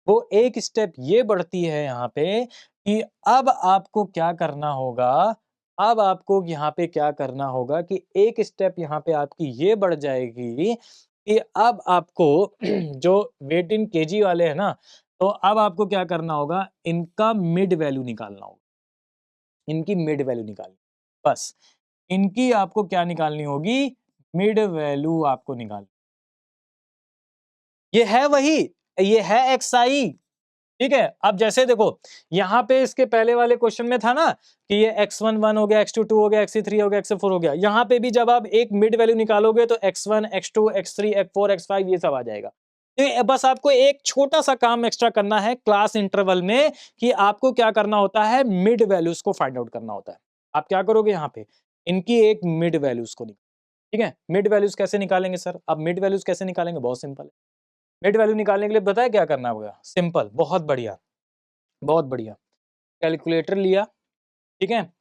वो एक स्टेप ये बढ़ती है यहाँ पे कि अब आपको क्या करना होगा, अब आपको यहाँ पे क्या करना होगा कि एक स्टेप यहाँ पे आपकी ये बढ़ जाएगी कि अब आपको जो वेट इन केजी वाले हैं ना, तो अब आपको क्या करना होगा, इनका मिड वैल्यू निकालना होगा। इनकी मिड वैल्यू निकालनी, बस इनकी आपको क्या निकालनी होगी? मिड वैल्यू आपको निकालनी। ये है वही, ये है xi, ठीक है? अब जैसे देखो, यहाँ पे इसके पहले वाले क्वेश्चन में था ना कि ये x1 1 हो गया, x2 2 हो गया, x3 हो गया, x4 हो गया। यहाँ पे भी जब आप एक मिड वैल्यू निकालोगे तो x1 x2 x3 x4 x5 ये सब आ जाएगा। तो बस आपको एक छोटा सा काम एक्स्ट्रा करना है क्लास इंटरवल में कि आपको क्या करना होता है, मिड वैल्यूज को फाइंड आउट करना होता है। आप क्या करोगे यहाँ पे, इनकी एक मिड वैल्यूज को, ठीक है? मिड वैल्यूज कैसे निकालेंगे सर? अब मिड वैल्यूज कैसे निकालेंगे? बहुत सिंपल है। मिड वैल्यू निकालने के लिए पता है क्या करना होगा? सिंपल, बहुत बढ़िया, बहुत बढ़िया। कैलकुलेटर लिया, ठीक है?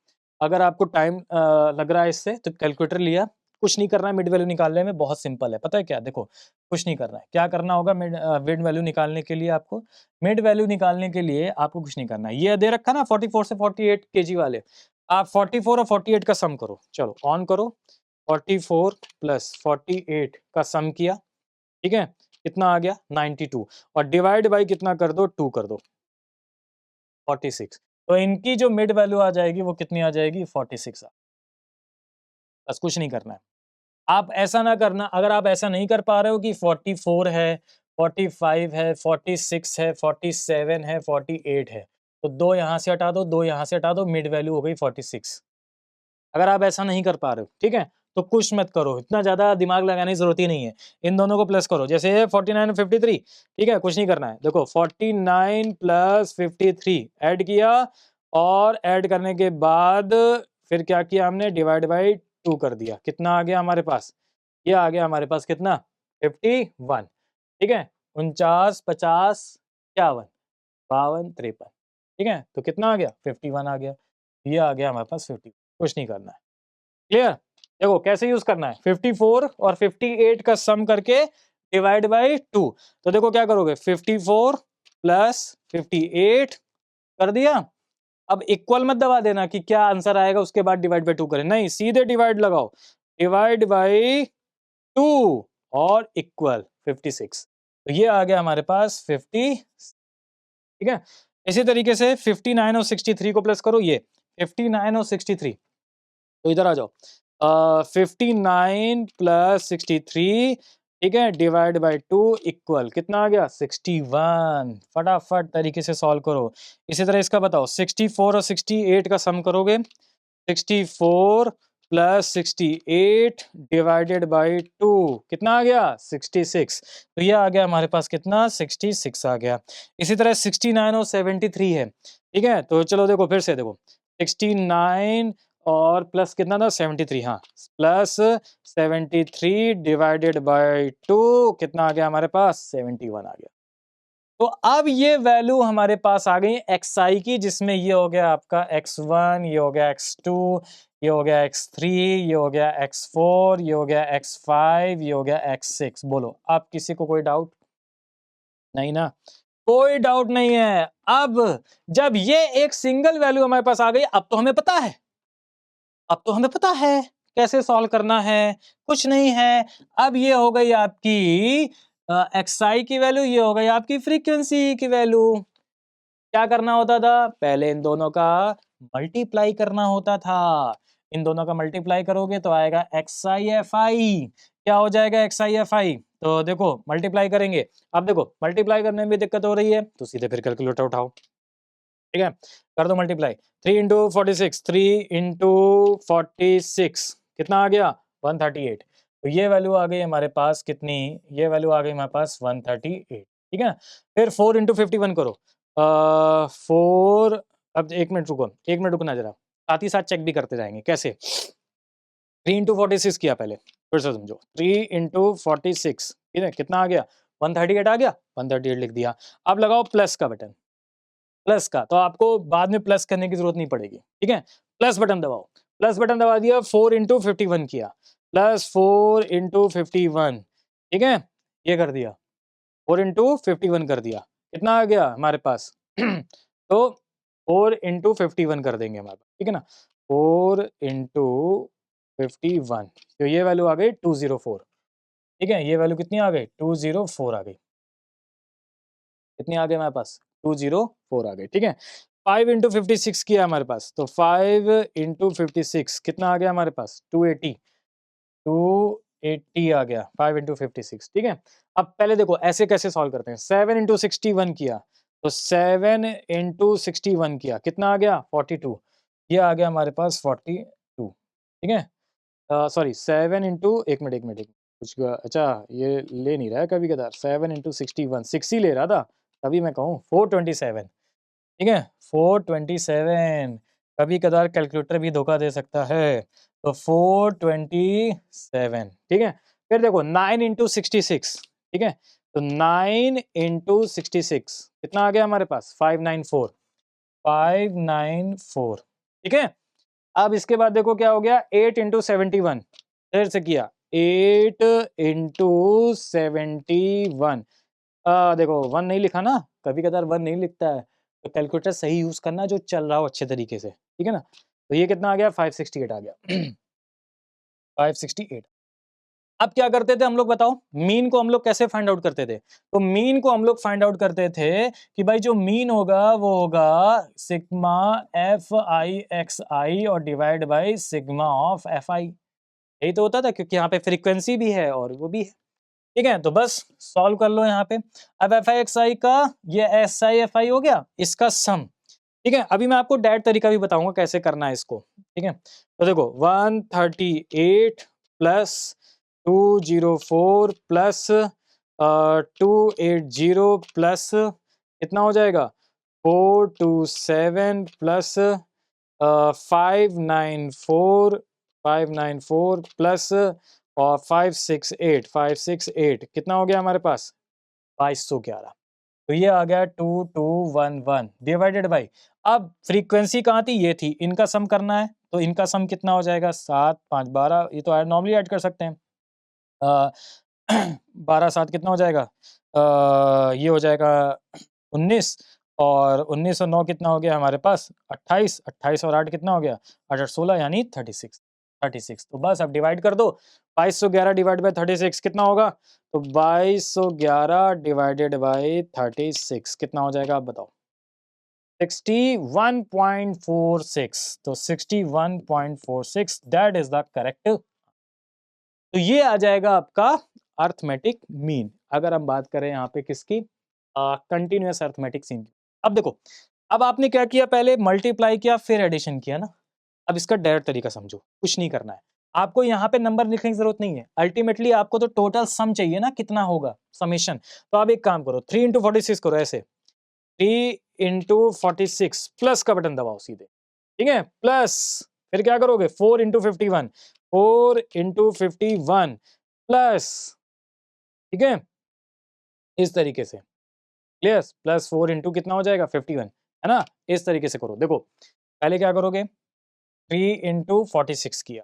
अगर आपको टाइम लग रहा है इससे, तो कैलकुलेटर लिया, कुछ नहीं करना है मिड वैल्यू निकालने में, बहुत सिंपल है। पता है क्या? देखो, कुछ नहीं करना है। क्या करना होगा मिड वैल्यू निकालने के लिए आपको? मिड वैल्यू निकालने के लिए आपको कुछ नहीं करना है। ये दे रखा ना 44 से 48 केजी वाले, आप 44 और 48 का सम करो। चलो ऑन करो, 44 प्लस 48 का सम किया, ठीक है, कितना आ गया 92 और डिवाइड बाई कितना कर दो 2 कर दो 46। तो इनकी जो मिड वैल्यू आ जाएगी वो कितनी आ जाएगी 46। बस कुछ नहीं करना है। आप ऐसा ना करना, अगर आप ऐसा नहीं कर पा रहे हो कि 44 है, 45 है, 46 है, 47 है, 48 है, तो 2 यहाँ से हटा दो, 2 यहाँ से हटा दो, मिड वैल्यू हो गई 46। अगर आप ऐसा नहीं कर पा रहे हो, ठीक है, तो कुछ मत करो, इतना ज़्यादा दिमाग लगाने की ज़रूरत ही नहीं है। इन दोनों को प्लस करो, जैसे 49 53, ठीक है, कुछ नहीं करना है। देखो 49 प्लस 53 ऐड किया और ऐड करने के बाद फिर क्या किया हमने, डिवाइड बाई 2 कर दिया। कितना आ गया हमारे पास? ये आ गया हमारे पास कितना 51, ठीक है, 49 50 51 52 53, ठीक है, तो कितना आ गया 51 आ गया। ये आ गया हमारे पास 50, कुछ नहीं करना है। क्लियर? देखो कैसे यूज करना है, 54 और 58 का सम करके डिवाइड बाई 2। तो देखो क्या करोगे, 54 प्लस 58 कर दिया। अब इक्वल मत दबा देना कि क्या आंसर आएगा उसके बाद डिवाइड बाई 2 करें, नहीं, सीधे डिवाइड लगाओ, डिवाइड बाई 2 और इक्वल 56। तो ये आ गया हमारे पास 50, ठीक है। इसी तरीके से 59 और 63 को प्लस करो, ये 59 और 63, तो इधर आ जाओ, 59 प्लस 63, ठीक है, डिवाइड बाई 2 इक्वल कितना आ गया 61। फटाफट तरीके से सॉल्व करो। इसी तरह इसका बताओ, 64 और 68 का सम करोगे, 64 प्लस 68 डिवाइडेड बाई 2 कितना आ गया 66। तो ये आ गया हमारे पास कितना 66 आ गया। इसी तरह 69 और 73 है, ठीक है, तो चलो देखो फिर से देखो, 69 और प्लस कितना था 73, हाँ, प्लस 73 डिवाइडेड बाई 2 कितना आ गया हमारे पास 71 आ गया। तो अब ये वैल्यू हमारे पास आ गई xi की, जिसमें ये हो गया आपका x1, ये हो गया x2, ये हो गया x3, ये हो गया x4, ये हो गया x5, ये हो गया x6। बोलो अब किसी को कोई डाउट? नहीं ना, कोई डाउट नहीं है। अब जब ये एक सिंगल वैल्यू हमारे पास आ गई, अब तो हमें पता है, अब तो हमें पता है कैसे सॉल्व करना है, कुछ नहीं है। अब ये हो गई आपकी xi की वैल्यू, ये हो गई आपकी फ्रीक्वेंसी की वैल्यू। क्या करना होता था, पहले इन दोनों का मल्टीप्लाई करना होता था। इन दोनों का मल्टीप्लाई करोगे तो आएगा XIFI। क्या हो जाएगा XIFI? तो देखो मल्टीप्लाई करेंगे, अब देखो मल्टीप्लाई करने में भी दिक्कत हो रही है तो सीधे फिर कैलकुलेटर उठाओ, ठीक है, कर दो मल्टीप्लाई। 3 इंटू 46, 3 इंटू 46 कितना आ गया 138। तो ये वैल्यू आ गई हमारे पास कितनी, ये वैल्यू आ गई हमारे पास 138, ठीक है। फिर 4 इंटू 51 करो, 4, अब एक मिनट रुको, एक मिनट रुकना जरा, साथ ही साथ चेक भी करते जाएंगे कैसे। 3 इंटू 46 किया पहले, फिर से समझो, 3 इंटू 46, ठीक है, कितना आ गया 138 आ गया, 138 लिख दिया। अब लगाओ प्लस का बटन, प्लस का, तो आपको बाद में प्लस करने की जरूरत नहीं पड़ेगी, ठीक है। प्लस बटन दबाओ, प्लस बटन दबा दिया, 4 इंटू 51 किया, प्लस 4 इंटू 51, ठीक है, ये कर दिया, 4 इंटू 51 कर दिया, कितना आ गया हमारे पास तो 4 इंटू 51 कर देंगे हमारे पास, ठीक है ना, 4 इंटू 51, तो ये वैल्यू आ गई 204, ठीक है, ये वैल्यू कितनी आ गई 204 आ गई, कितनी आ गई हमारे पास 204 आ गई, ठीक है। 5 इंटू 56 किया हमारे पास, तो 5 इंटू 56 कितना आ गया हमारे पास 280, 280 आ गया 5 इंटू 56, ठीक है। अब पहले देखो ऐसे कैसे सॉल्व करते हैं, 7 इंटू 61 किया, तो 7 इंटू 61 किया, कितना आ गया 42, ये आ गया हमारे पास 42, ठीक है। सॉरी 7 इंटू, एक मिनट एक मिनट एक मिनट, कुछ अच्छा ये ले नहीं रहा है कभी कदार, 7 इंटू 61 6 ही ले रहा था, तभी मैं कहूँ 427, ठीक है, 427, कभी कदार कैलकुलेटर भी धोखा दे सकता है, तो 427, ठीक है। फिर देखो 9 इंटू 66, ठीक है, तो 9 इंटू 66 कितना आ गया हमारे पास 594, 594, ठीक है। अब इसके बाद देखो क्या हो गया 8 इंटू 71, फिर से किया 8 इंटू 71, देखो 1 नहीं लिखा ना, कभी कदार 1 नहीं लिखता है, तो कैलकुलेटर सही यूज करना जो चल रहा हो अच्छे तरीके से, ठीक है ना। तो ये कितना आ गया 568 आ गया 568। अब क्या करते थे हम लोग बताओ, मीन को हम लोग कैसे फाइंड आउट करते थे? तो मीन को हम लोग फाइंड आउट करते थे कि भाई जो मीन होगा वो होगा सिग्मा एफ आई एक्स आई और divide by sigma of F I. यही तो होता था, क्योंकि यहाँ पे फ्रीक्वेंसी भी है और वो भी है। ठीक है, तो बस सॉल्व कर लो यहाँ पे। अब एफ आई एक्स आई का ये एस आई एफ आई हो गया, इसका सम। ठीक है, अभी मैं आपको डायरेक्ट तरीका भी बताऊंगा कैसे करना है इसको। ठीक है, तो देखो 138 प्लस 204 प्लस 280 प्लस कितना हो जाएगा 427 प्लस 594 प्लस और 568 कितना हो गया हमारे पास 2211। तो ये आ गया 2211 डिवाइडेड बाई, अब फ्रीक्वेंसी कहाँ थी, ये थी, इनका सम करना है तो इनका सम कितना हो जाएगा 7 5 12, ये तो नॉर्मली ऐड कर सकते हैं। 12 7 कितना हो जाएगा, ये हो जाएगा 19 और 19 और 9 कितना हो गया हमारे पास 28, 28 और 8 कितना हो गया 8 8 16 यानी 36। तो बस अब डिवाइड कर दो, 2211 डिवाइड बाई 36 कितना होगा, तो 2211 डिवाइडेड बाई 36 कितना हो जाएगा आप बताओ 61.46। तो 61.46 दैट इज द करेक्ट। तो ये आ जाएगा आपका अर्थमेटिक मीन, अगर हम बात करें यहाँ पे किसकी, कंटिन्यूअस अर्थमेटिक सीन की। अब देखो, अब आपने क्या किया, पहले मल्टीप्लाई किया फिर एडिशन किया ना। अब इसका डायरेक्ट तरीका समझो, कुछ नहीं करना है आपको, यहाँ पे नंबर लिखने की जरूरत नहीं है। अल्टीमेटली आपको तो टोटल सम चाहिए ना, कितना होगा समेशन। तो आप एक काम करो, 3 इंटू 46 करो ऐसे, 3 इंटू 46 प्लस का बटन दबाओ सीधे। ठीक है, प्लस फिर क्या करोगे 4 इंटू 51, 4 इंटू 51 प्लस, ठीक है, इस तरीके से क्लियर, प्लस 4 इंटू कितना हो जाएगा 51, है ना। इस तरीके से करो। देखो पहले क्या करोगे, 3 इंटू 46 किया,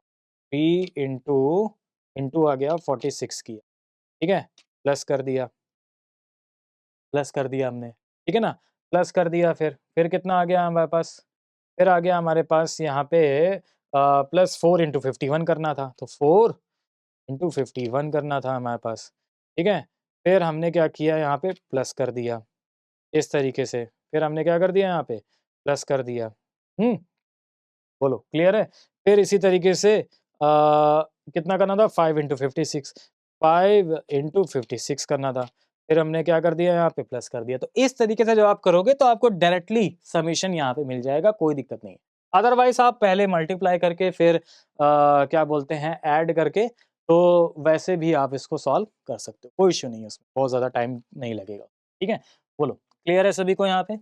3 इंटू इंटू आ गया 46 किया, ठीक है, प्लस कर दिया, प्लस कर दिया हमने, ठीक है ना, प्लस कर दिया, फिर कितना आ गया हमारे पास, फिर आ गया हमारे पास यहाँ पे प्लस 4 इंटू 51 करना था, तो 4 इंटू 51 करना था हमारे पास, ठीक है। फिर हमने क्या किया यहाँ पे प्लस कर दिया इस तरीके से, फिर हमने क्या कर दिया यहाँ पे प्लस कर दिया। बोलो क्लियर है। फिर इसी तरीके से कितना करना था 5 इंटू 56, 5 इंटू 56 करना था, फिर हमने क्या कर दिया यहाँ पे प्लस कर दिया। तो इस तरीके से जब आप करोगे तो आपको डायरेक्टली समीशन यहाँ पे मिल जाएगा, कोई दिक्कत नहीं। अदरवाइज आप पहले मल्टीप्लाई करके फिर क्या बोलते हैं ऐड करके, तो वैसे भी आप इसको सॉल्व कर सकते हो, कोई इश्यू नहीं है उसमें, बहुत ज़्यादा टाइम नहीं लगेगा। ठीक है, बोलो क्लियर है सभी को यहाँ पे,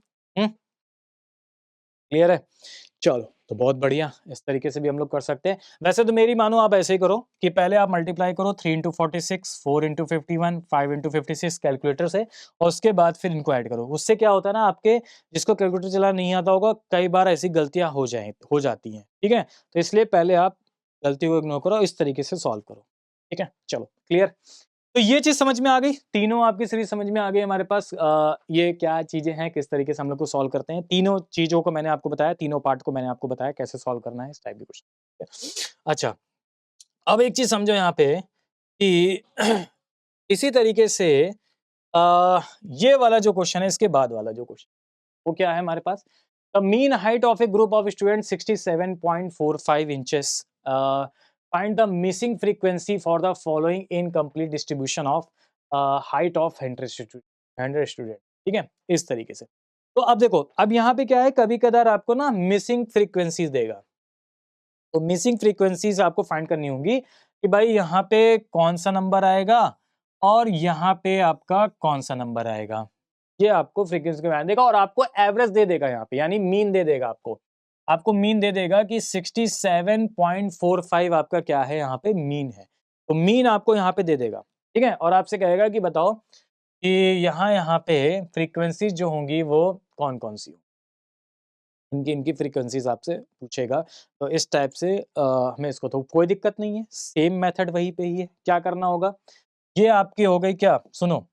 क्लियर है। चलो तो बहुत बढ़िया, इस तरीके से भी हम लोग कर सकते हैं। वैसे तो मेरी मानो आप ऐसे ही करो कि पहले आप मल्टीप्लाई करो 3 इंटू 46, 4 इंटू 51, 5 इंटू 56 कैलकुलेटर से, और उसके बाद फिर इनको ऐड करो। उससे क्या होता है ना, आपके जिसको कैलकुलेटर चलाना नहीं आता होगा, कई बार ऐसी गलतियां हो जाती हैं। ठीक है, तो इसलिए पहले आप गलती को इग्नोर करो, इस तरीके से सॉल्व करो। ठीक है, चलो क्लियर। तो ये चीज समझ में आ गई, तीनों आपकी सीरीज समझ में आ गई हमारे पास। ये क्या चीजें हैं, किस तरीके से हम लोग को सॉल्व करते हैं, तीनों चीजों को मैंने आपको बताया, तीनों पार्ट को मैंने आपको बताया कैसे सॉल्व करना है इस टाइप के क्वेश्चन। अच्छा, अब एक चीज समझो यहाँ पे कि इसी तरीके से ये वाला जो क्वेश्चन है, इसके बाद वाला जो क्वेश्चन वो क्या है हमारे पास, the mean height of a group of student 67.45 inches, find the missing frequency for the following incomplete distribution of height of 100 student। ठीक है, इस तरीके से। तो अब देखो, अब यहाँ पे क्या है, कभी कदार आपको ना मिसिंग फ्रीक्वेंसीज देगा, तो मिसिंग फ्रीक्वेंसीज आपको फाइंड करनी होंगी कि भाई यहाँ पे कौन सा नंबर आएगा और यहाँ पे आपका कौन सा नंबर आएगा। ये आपको फ्रीक्वेंसी का देगा और आपको एवरेज दे देगा यहाँ पे, यानी मीन दे देगा आपको मीन दे देगा कि 67.45 आपका क्या है यहाँ पे मीन है। तो मीन आपको यहाँ पे दे देगा, ठीक है, और आपसे कहेगा कि बताओ कि यहाँ पे फ्रीक्वेंसीज जो होंगी वो कौन कौन सी होंगी, इनकी इनकी फ्रीक्वेंसीज आपसे पूछेगा। तो इस टाइप से हमें इसको, तो कोई दिक्कत नहीं है, सेम मेथड वही पे ही है। क्या करना होगा, ये आपकी हो गई क्या, सुनो,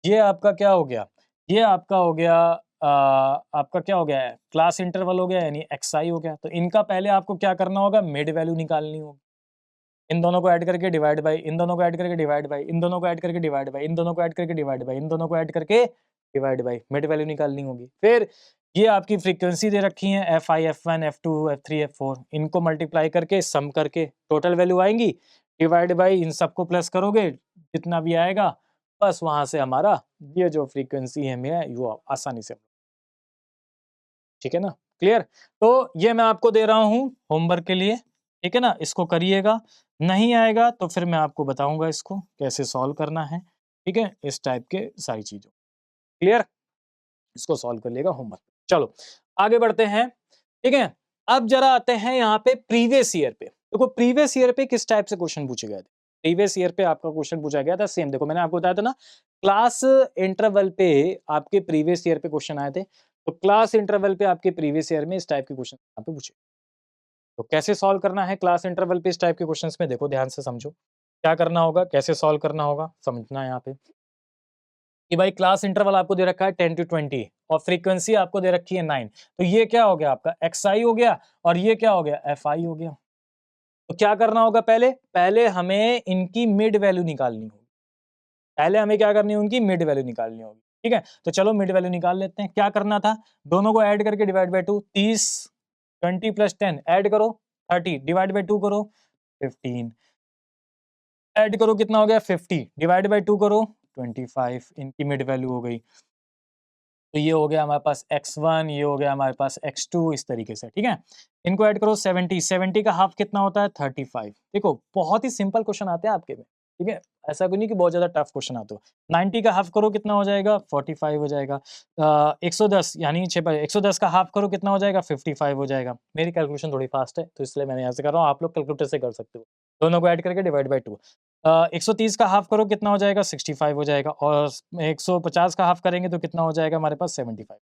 ये आपका क्या हो गया, ये आपका हो गया आपका क्या हो गया है, क्लास इंटरवल हो गया, यानी xi हो गया। तो इनका पहले आपको क्या करना होगा, मिड वैल्यू निकालनी होगी। इन दोनों को ऐड करके डिवाइड बाय, इन दोनों को ऐड करके डिवाइड बाय, इन दोनों को ऐड करके डिवाइड बाय, इन दोनों को ऐड करके डिवाइड बाय, इन दोनों को ऐड करके डिवाइड बाय, मिड वैल्यू निकालनी होगी। फिर ये आपकी फ्रीक्वेंसी दे रखी है F1, F1, F2, F3, F4, इनको मल्टीप्लाई करके सम करके टोटल वैल्यू आएंगी, डिवाइड बाय इन सबको प्लस करोगे जितना भी आएगा, बस वहां से हमारा ये जो फ्रीक्वेंसी है वो आसानी से, ठीक है ना, क्लियर। तो ये मैं आपको दे रहा हूँ होमवर्क के लिए, ठीक है ना, इसको करिएगा, नहीं आएगा तो फिर मैं आपको बताऊंगा इसको कैसे सॉल्व करना है, ठीक है, इस टाइप के सारी चीजों, क्लियर, इसको सॉल्व कर लिएगा होमवर्क। चलो आगे बढ़ते हैं, ठीक है। अब जरा आते हैं यहाँ पे प्रीवियस ईयर पे। देखो प्रीवियस ईयर पे किस टाइप से क्वेश्चन पूछे गए थे। प्रीवियस ईयर पे आपका क्वेश्चन पूछा गया था सेम, देखो मैंने आपको बताया था ना, क्लास इंटरवल पे आपके प्रीवियस ईयर पे क्वेश्चन आए थे, तो क्लास इंटरवल पे आपके प्रीवियस ईयर में इस टाइप के क्वेश्चन यहाँ पे पूछे। तो कैसे सॉल्व करना है क्लास इंटरवल पे इस टाइप के क्वेश्चंस में, देखो ध्यान से समझो क्या करना होगा, कैसे सॉल्व करना होगा, समझना है यहाँ पे कि भाई क्लास इंटरवल आपको दे रखा है 10 to 20 और फ्रीक्वेंसी आपको दे रखी है 9, तो ये क्या हो गया आपका xi हो गया और ये क्या हो गया fi हो गया। तो क्या करना होगा, पहले पहले हमें इनकी मिड वैल्यू निकालनी होगी, पहले हमें क्या करनी होगी, मिड वैल्यू निकालनी होगी, ठीक है। तो चलो मिड वैल्यू निकाल लेते हैं। क्या करना था, दोनों को ऐड करके डिवाइड बाय 2, 30 20 प्लस 10 ऐड करो 30, डिवाइड बाय 2 करो 15, ऐड करो कितना हो गया 50, डिवाइड बाय 2 करो 25, इनकी मिड वैल्यू हो गई। तो ये हो गया हमारे पास x1, ये हो गया हमारे पास x2, इस तरीके से, ठीक है। इनको ऐड करो 70, 70 का हाफ कितना होता है 35। देखो बहुत ही सिंपल क्वेश्चन आते हैं आपके में, ठीक है, ऐसा कोई नहीं कि बहुत ज्यादा टफ क्वेश्चन आते हो। 90 का हाफ करो कितना हो जाएगा 45 हो जाएगा। 110 यानी 110 का हाफ करो कितना हो जाएगा 55 हो जाएगा। मेरी कैलकुलेशन थोड़ी फास्ट है तो इसलिए मैंने यहाँ से कर रहा हूँ, आप लोग कैलकुलेटर से कर सकते हो। दोनों को ऐड करके डिवाइड बाय 2, 130 का हाफ करो कितना हो जाएगा 65 हो जाएगा, और 150 का हाफ करेंगे तो कितना हो जाएगा हमारे पास 75।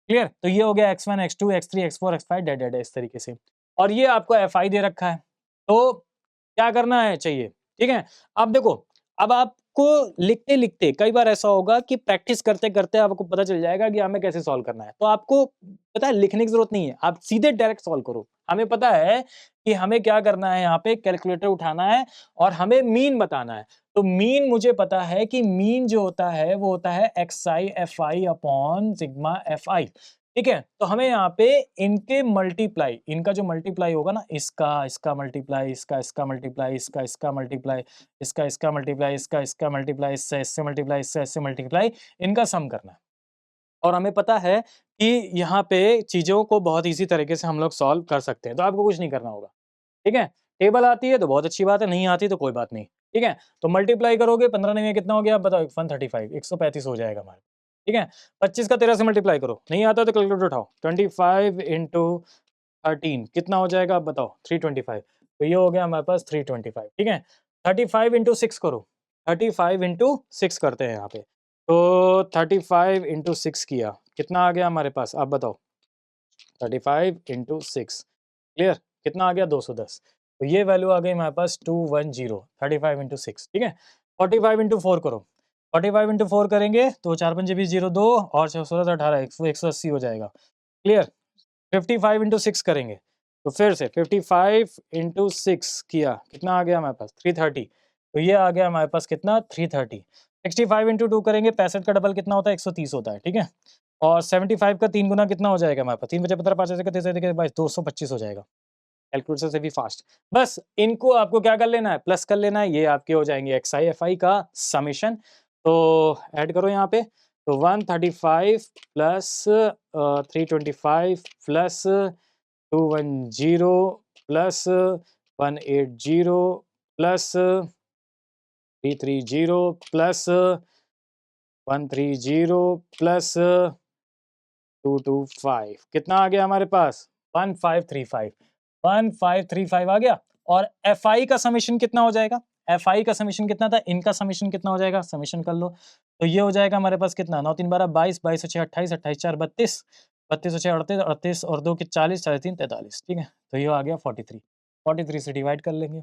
क्लियर, तो ये हो गया x1, x2, x3, x4, x5 dead dead इस तरीके से, और ये आपको fi दे रखा है। तो क्या करना है चाहिए, ठीक है। अब देखो, अब आपको लिखते लिखते कई बार ऐसा होगा कि प्रैक्टिस करते करते आपको पता चल जाएगा कि हमें कैसे सॉल्व करना है, तो आपको पता है लिखने की जरूरत नहीं है, आप सीधे डायरेक्ट सॉल्व करो। हमें पता है कि हमें क्या करना है, यहाँ पे कैलकुलेटर उठाना है और हमें मीन बताना है। तो मीन मुझे पता है कि मीन जो होता है वो होता है xi fi upon sigma fi, ठीक है। तो हमें यहाँ पे इनके मल्टीप्लाई, इनका जो मल्टीप्लाई होगा ना, इसका मल्टीप्लाई, इसका मल्टीप्लाई, इसका मल्टीप्लाई, इसका मल्टीप्लाई, इसका मल्टीप्लाई, इससे मल्टीप्लाई, इससे मल्टीप्लाई, इनका सम करना है। और हमें पता है कि यहाँ पे चीजों को बहुत इजी तरीके से हम लोग सॉल्व कर सकते हैं, तो आपको कुछ नहीं करना होगा, ठीक है। टेबल आती है तो बहुत अच्छी बात है, नहीं आती तो कोई बात नहीं, ठीक है। तो मल्टीप्लाई करोगे 15 नहीं कितना हो गया, आप बताओ 135, 135 हो जाएगा हमारे, ठीक है। 25 का 13 से मल्टीप्लाई करो, नहीं आता तो कैलकुलेटर उठाओ, 25 इंटू 13 कितना हो जाएगा आप बताओ 325, तो ये हो गया हमारे पास 325, ठीक है। 35 इंटू 6 करो, 35 इंटू 6 करते हैं यहाँ पे, तो 35 इंटू 6 किया कितना आ गया हमारे पास, आप बताओ 35 इंटू 6, क्लियर, कितना आ गया 210। तो ये वैल्यू आ गई हमारे पास 210, 35 इंटू 6, ठीक है। 45 इंटू 4 करो, 45 इंटू 4 करेंगे तो 4 पंजे 20, 0 2 और 16 18 180 हो जाएगा, क्लियर। 55 इंटू 6 करेंगे तो फिर से 55 इंटू 6 किया कितना आ गया हमारे पास 330, तो ये आ गया हमारे पास कितना 330। 65 इंटू 2 करेंगे, 65 का डबल कितना होता है 130 होता है, ठीक है। और 75 का 3 गुना कितना हो जाएगा हमारे पास, 3 बचे 15 5 22 225 हो जाएगा, कैलकुलेटर से भी फास्ट। बस इनको आपको क्या कर लेना है, प्लस कर लेना है, ये आपके हो जाएंगे xi fi का समेशन। तो ऐड करो यहाँ पे, तो 135 plus 325 plus 210 plus 180 plus 330 plus 130 plus 225 कितना आ गया हमारे पास 1535, 1535 आ गया। और fi का समेशन कितना हो जाएगा, fi का समेशन कितना था, इनका समेशन कितना हो जाएगा, समेशन कर लो। तो ये हो जाएगा हमारे पास कितना 9 3 12 22, 22 और 6 28, 28 4 32, 32 और 6 38, 38 और 2 के 40, 4 3 43, ठीक है। तो ये आ गया 43, 43 से डिवाइड कर लेंगे।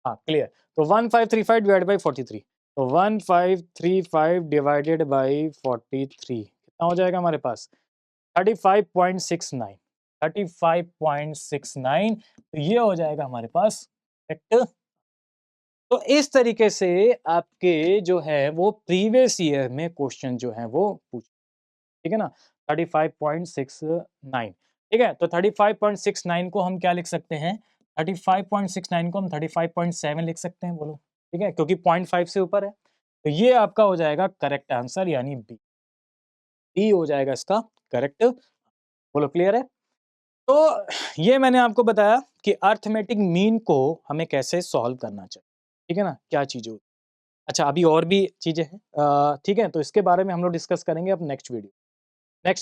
हाँ क्लियर। तो 1535 डिवाइड बाई 43, तो 1535 डिवाइडेड बाई 43 कितना हो जाएगा हमारे पास? 35.69, 35.69, तो ये हो जाएगा हमारे पास करेक्ट। तो इस तरीके से आपके जो है वो प्रीवियस ईयर में क्वेश्चन जो है वो पूछ, ठीक है ना? 35.69, ठीक है? तो 35.69 को हम क्या लिख सकते हैं? 35.69 को हम 35.7 लिख सकते हैं, बोलो, ठीक है? क्योंकि 0.5 से ऊपर है। तो ये आपका हो जाएगा करेक्ट आंसर, यानी बी। बी हो जाएगा इसका करेक्ट। बोलो, क्लियर है? तो ये मैंने आपको बताया कि अरिथमेटिक मीन को हमें कैसे सॉल्व करना चाहिए, ठीक है ना? क्या चीज़ें होती हैं। अच्छा, अभी और भी चीज़ें हैं, ठीक है? तो इसके बारे में हम लोग डिस्कस करेंगे अब नेक्स्ट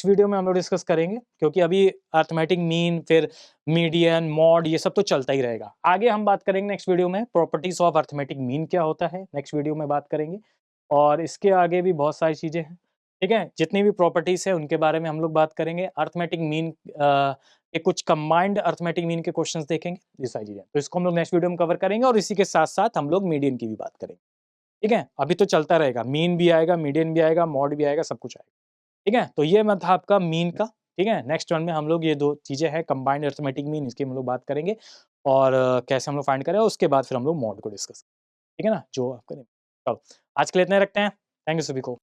वीडियो में हम लोग डिस्कस करेंगे, क्योंकि अभी अरिथमेटिक मीन, फिर मीडियन, मॉड, ये सब तो चलता ही रहेगा। आगे हम बात करेंगे नेक्स्ट वीडियो में प्रॉपर्टीज ऑफ अरिथमेटिक मीन क्या होता है, नेक्स्ट वीडियो में बात करेंगे। और इसके आगे भी बहुत सारी चीज़ें हैं, ठीक है? जितनी भी प्रॉपर्टीज है उनके बारे में हम लोग बात करेंगे। अरिथमेटिक मीन के कुछ कंबाइंड अरिथमेटिक मीन के क्वेश्चंस देखेंगे, ये सारी चीज़ें। तो इसको हम लोग नेक्स्ट वीडियो में कवर करेंगे और इसी के साथ-साथ हम लोग मीडियन की भी बात करेंगे, ठीक है? अभी तो चलता रहेगा, मीन भी आएगा, मीडियन भी आएगा, मॉड भी आएगा, सब कुछ आएगा। ठीक है? तो ये था आपका मीन का, ठीक है? नेक्स्ट वन में हम लोग ये 2 चीज़ें हैं, कंबाइंड अरिथमेटिक मीन, इसकी हम लोग बात करेंगे और कैसे हम लोग फाइंड करें, और उसके बाद फिर हम लोग मॉड को डिस्कस, ठीक है ना? जो आपका चलो, आज के लिए इतना ही रखते हैं। थैंक यू सभी को।